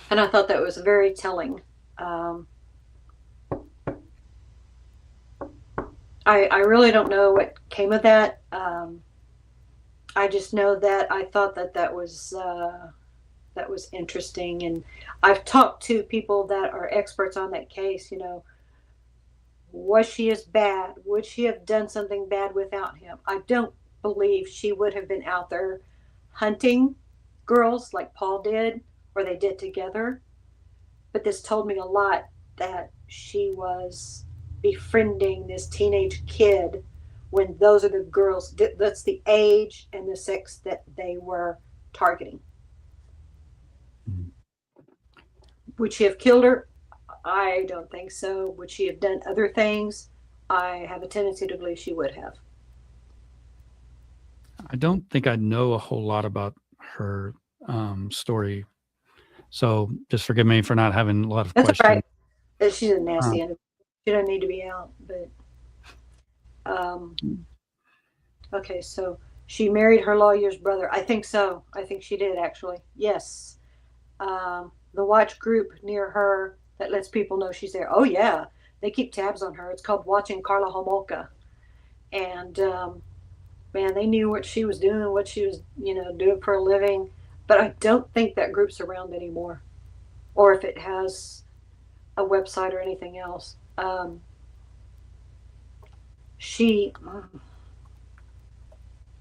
And I thought that was very telling. Um, I really don't know what came of that. I just know that I thought that was interesting, and I've talked to people that are experts on that case. Was she as bad? Would she have done something bad without him? I don't believe she would have been out there hunting girls like Paul did, or they did together. But this told me a lot that she was befriending this teenage kid when those are the girls, that's the age and the sex that they were targeting. Mm. Would she have killed her? I don't think so. Would she have done other things? I have a tendency to believe she would have. I don't think I know a whole lot about her story, so just forgive me for not having a lot of That's all questions. right. She's a nasty Um, individual. She doesn't need to be out. But okay, so she married her lawyer's brother. I think so. I think she did actually. Yes. The watch group near her that lets people know she's there. Oh yeah, they keep tabs on her. It's called Watching Carla Homolka, and man, they knew what she was doing, what she was, doing for a living. But I don't think that group's around anymore, or if it has a website or anything else. She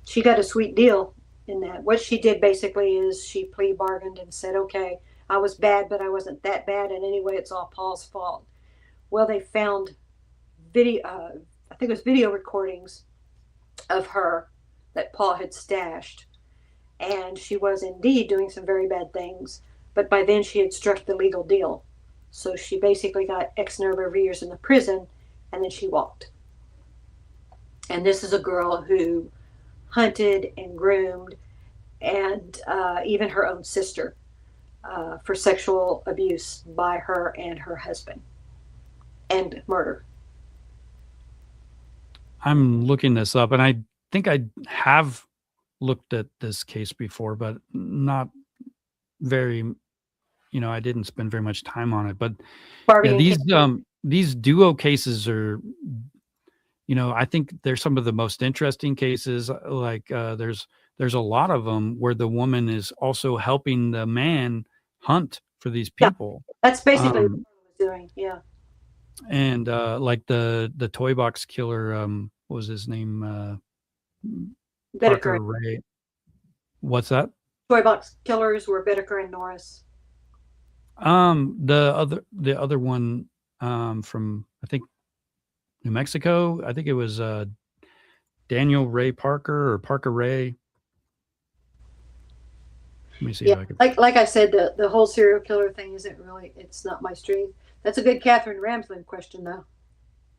she got a sweet deal in that. What she did basically is she plea bargained and said, "Okay, I was bad, but I wasn't that bad, and anyway, it's all Paul's fault." Well, they found video. I think it was video recordings of her that Paul had stashed, and she was indeed doing some very bad things. But by then, she had struck the legal deal, so she basically got X number of years in the prison, and then she walked. And this is a girl who hunted and groomed, and even her own sister for sexual abuse by her and her husband and murder. I'm looking this up, and I think I have looked at this case before, but not very. I didn't spend very much time on it. But yeah, Barbie and Ken. these duo cases are, I think they're some of the most interesting cases. Like there's a lot of them where the woman is also helping the man hunt for these Yeah, people. that's basically what Um, I was doing. Yeah, and like the toy box killer, what was his name? Bittaker. Parker Ray. What's that? Toy box killers were Bittaker and Norris. The other one from I think New Mexico. I think it was Daniel Ray Parker or Parker Ray. Let me see Yeah, if I can. like I said, the whole serial killer thing isn't really, it's not my stream. That's a good Catherine Ramsland question though.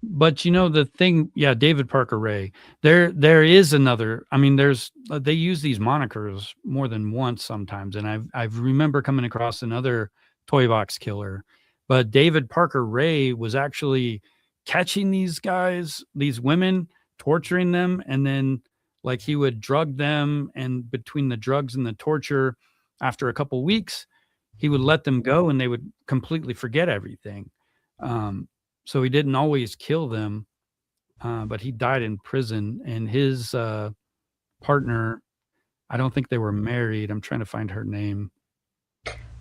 But the thing, yeah, David Parker Ray. There is another. I mean, there's they use these monikers more than once sometimes, and I've remember coming across another toy box killer, but David Parker Ray was actually catching these guys, these women, torturing them, and then like he would drug them, and between the drugs and the torture, after a couple weeks, he would let them go, and they would completely forget everything. Um, so he didn't always kill them, but he died in prison. And his partner, I don't think they were married. I'm trying to find her name.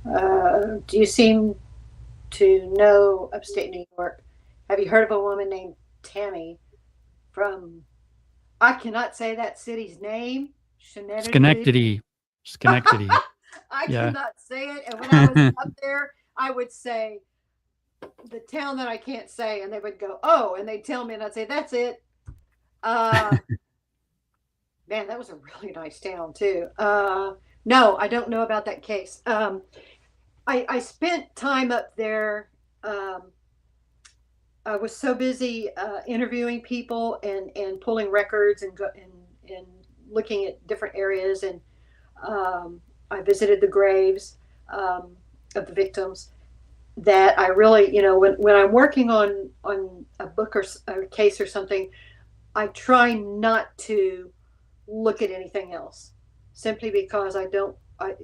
Do you seem to know upstate New York? Have you heard of a woman named Tammy from, I cannot say that city's name, Schenectady? Schenectady. Schenectady. I Yeah. cannot say it. And when I was up there, I would say the town that I can't say, and they would go, "Oh," and they'd tell me, and I'd say, "That's it." Uh, Man, that was a really nice town too. No, I don't know about that case. I spent time up there. Um, I was so busy interviewing people and pulling records and looking at different areas, and I visited the graves of the victims, that I really, when I'm working on a book or a case or something, I try not to look at anything else, simply because I don't, my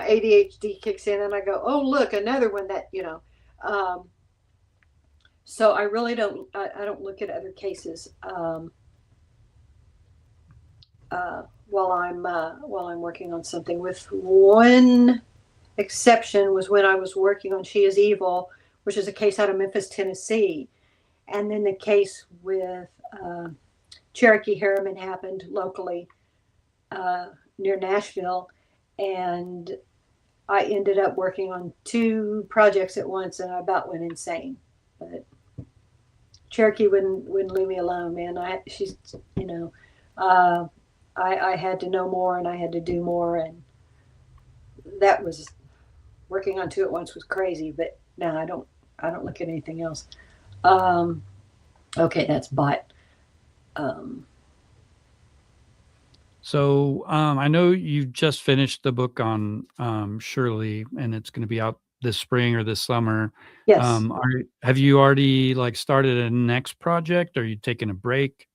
ADHD kicks in and I go, "Oh, look, another one that." Um, So I really don't. I don't look at other cases while I'm working on something. With one exception, was when I was working on She Is Evil, which is a case out of Memphis, Tennessee, and then the case with Cherokee Harriman happened locally near Nashville, and I ended up working on two projects at once, and I about went insane. But Cherokee wouldn't leave me alone, man. She's, you know, I had to know more, and I had to do more, and that was working on two at once was crazy. But no, I don't look at anything else. Okay, that's bot. So I know you just finished the book on Shirley, and it's going to be out this spring or this summer. Yes. Have you already like started a next project? Are you taking a break?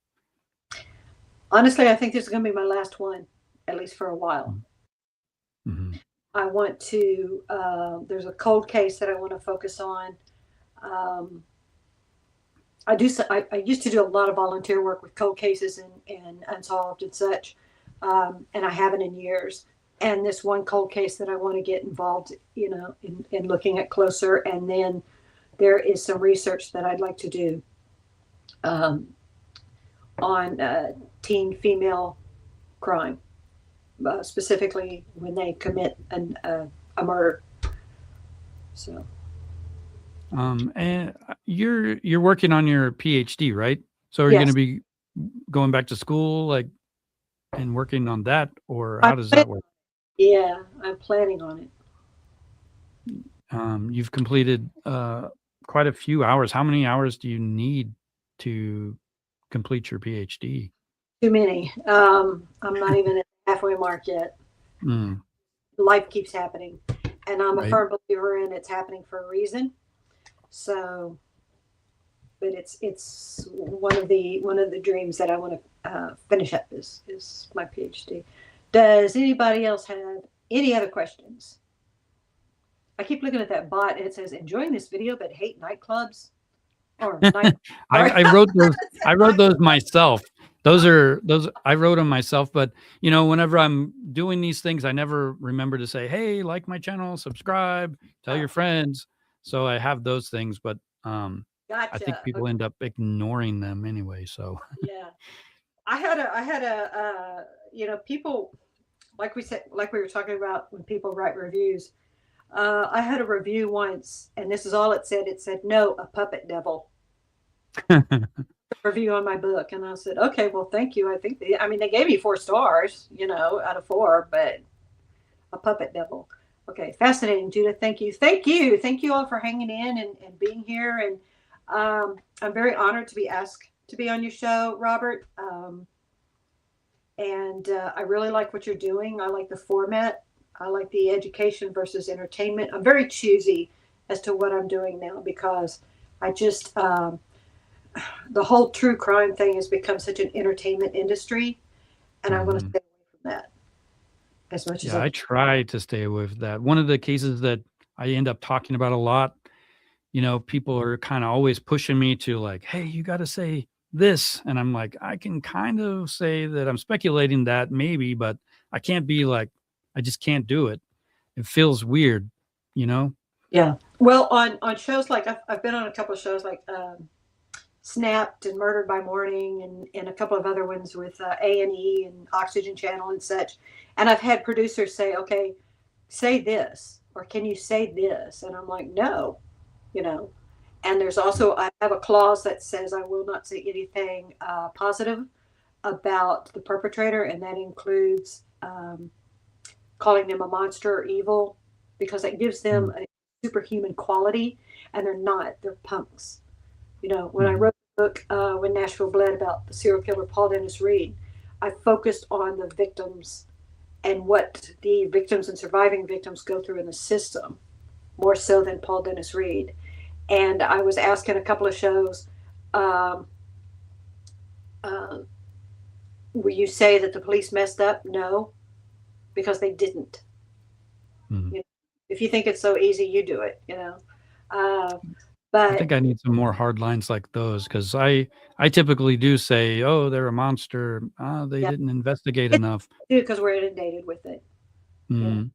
Honestly, I think this is going to be my last one, at least for a while. Mm-hmm. I want to. There's a cold case that I want to focus on. I used to do a lot of volunteer work with cold cases and unsolved and such, and I haven't in years. And this one cold case that I want to get involved, in looking at closer. And then there is some research that I'd like to do on teen female crime, specifically when they commit a murder. So. And you're working on your PhD, right? So are you Yes. going to be going back to school, like, and working on that, or how does that work? Yeah, I'm planning on it. You've completed quite a few hours. How many hours do you need to complete your PhD? Too many. I'm not even at the halfway mark yet. Life keeps happening, and I'm a firm believer in it's happening for a reason. So, but it's one of the dreams that I want to finish up is my PhD. Does anybody else have any other questions? I keep looking at that bot and it says enjoying this video but hate nightclubs. Or I wrote those. I wrote those myself. Those I wrote them myself. But whenever I'm doing these things, I never remember to say, "Hey, like my channel, subscribe, tell your friends." So I have those things, but Gotcha. I think people end up ignoring them anyway. So yeah, I had a people, like we were talking about when people write reviews. I had a review once, and this is all it said. It said, "No, a puppet devil." Review on my book, and I said, "Okay, well, thank you." I think they gave me 4 stars, out of 4, but a puppet devil. Okay, fascinating, Judith. Thank you all for hanging in and being here. And I'm very honored to be asked to be on your show, Robert. And I really like what you're doing. I like the format. I like the education versus entertainment. I'm very choosy as to what I'm doing now because I just, the whole true crime thing has become such an entertainment industry, and I want to stay away from that as much as I try to stay away from that. One of the cases that I end up talking about a lot, people are kind of always pushing me to like, hey, you got to say this. And I'm like, I can kind of say that I'm speculating that maybe, but I can't be like, I just can't do it. It feels weird, Yeah. Well, on shows like I've been on a couple of shows like Snapped and Murdered by Morning and a couple of other ones with A&E and Oxygen Channel and such. And I've had producers say, okay, say this, or can you say this? And I'm like, no, And there's also, I have a clause that says I will not say anything positive about the perpetrator, and that includes calling them a monster or evil, because it gives them a superhuman quality, and they're not. They're punks. When I wrote the book, When Nashville Bled, about the serial killer Paul Dennis Reed, I focused on the victims and what the victims and surviving victims go through in the system, more so than Paul Dennis Reed. And I was asked in a couple of shows, will you say that the police messed up? No, because they didn't. If you think it's so easy, you do it, I think I need some more hard lines like those, because I typically do say, oh, they're a monster. They didn't investigate enough. Because we're inundated with it. Mm.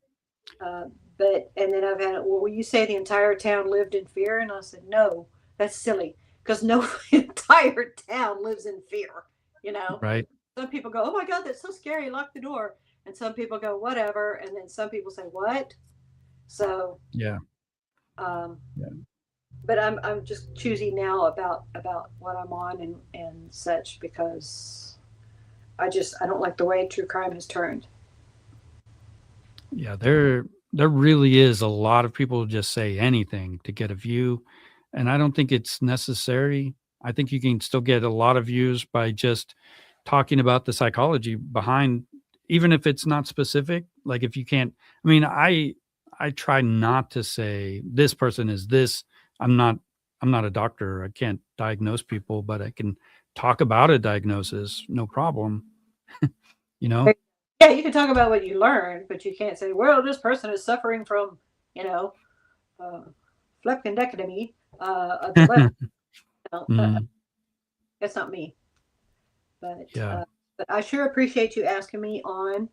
But and then I've had it. Well, you say the entire town lived in fear, and I said, no, that's silly, because no entire town lives in fear. Right. Some people go, oh my God, that's so scary. Lock the door. And some people go, whatever. And then some people say, what? So yeah. But I'm just choosy now about what I'm on and such, because I don't like the way true crime has turned. Yeah, there really is a lot of people who just say anything to get a view, and I don't think it's necessary. I think you can still get a lot of views by just talking about the psychology behind, even if it's not specific. Like, if you can't, I mean, I try not to say this person is this. I'm not a doctor. I can't diagnose people, but I can talk about a diagnosis, no problem. Yeah, you can talk about what you learned, but you can't say, well, this person is suffering from, flecendectomy of the left. That's not me. But but I sure appreciate you asking me on,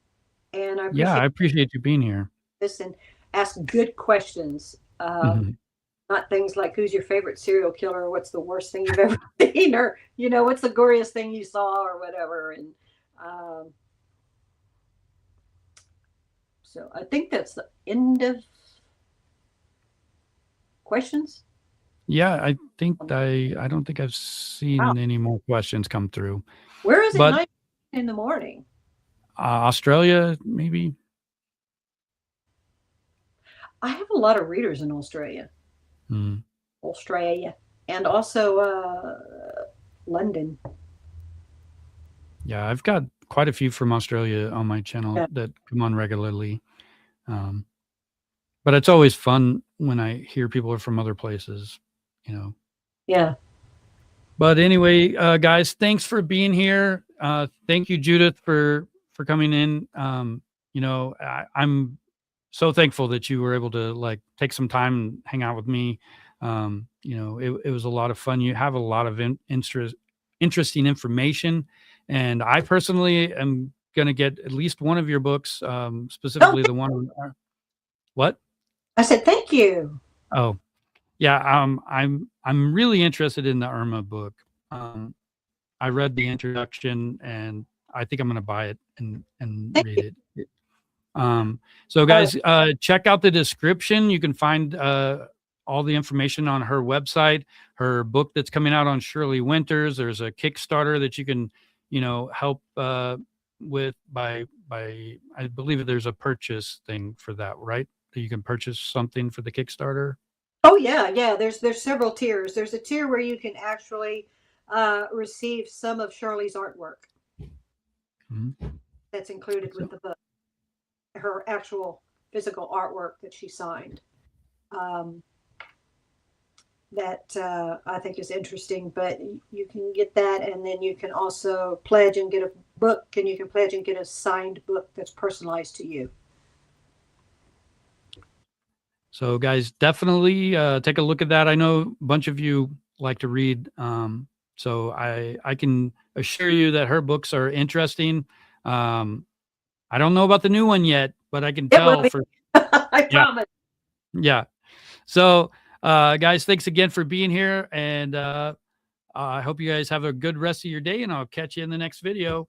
and I appreciate you being here. Listen, ask good questions. Not things like, who's your favorite serial killer, or what's the worst thing you've ever seen, or what's the goriest thing you saw, or whatever. And so I think that's the end of questions. Yeah, I don't think I've seen any more questions come through. Where is it 9 in the morning? Australia, maybe. I have a lot of readers in Australia. Australia, and also London. Yeah, I've got quite a few from Australia on my channel that come on regularly. But it's always fun when I hear people are from other places, Yeah. But anyway, guys, thanks for being here. Thank you, Judith, for coming in. I'm so thankful that you were able to take some time and hang out with me. It was a lot of fun. You have a lot of interesting information, and I personally am going to get at least one of your books, specifically the one. What? I said, thank you. Oh, yeah. I'm really interested in the Irma book. I read the introduction, and I think I'm going to buy it and read it. So guys, check out the description. You can find all the information on her website, her book that's coming out on Shirley Winters. There's a Kickstarter that you can, help with by I believe there's a purchase thing for that, right? That you can purchase something for the Kickstarter. Oh yeah. There's several tiers. There's a tier where you can actually receive some of Shirley's artwork. That's included with the book. Her actual physical artwork that she signed. That I think is interesting, but you can get that, and then you can also pledge and get a book, and you can pledge and get a signed book that's personalized to you. So guys, definitely take a look at that. I know a bunch of you like to read, so I can assure you that her books are interesting. I don't know about the new one yet, but I can tell for I promise. Yeah. So guys, thanks again for being here, and I hope you guys have a good rest of your day, and I'll catch you in the next video.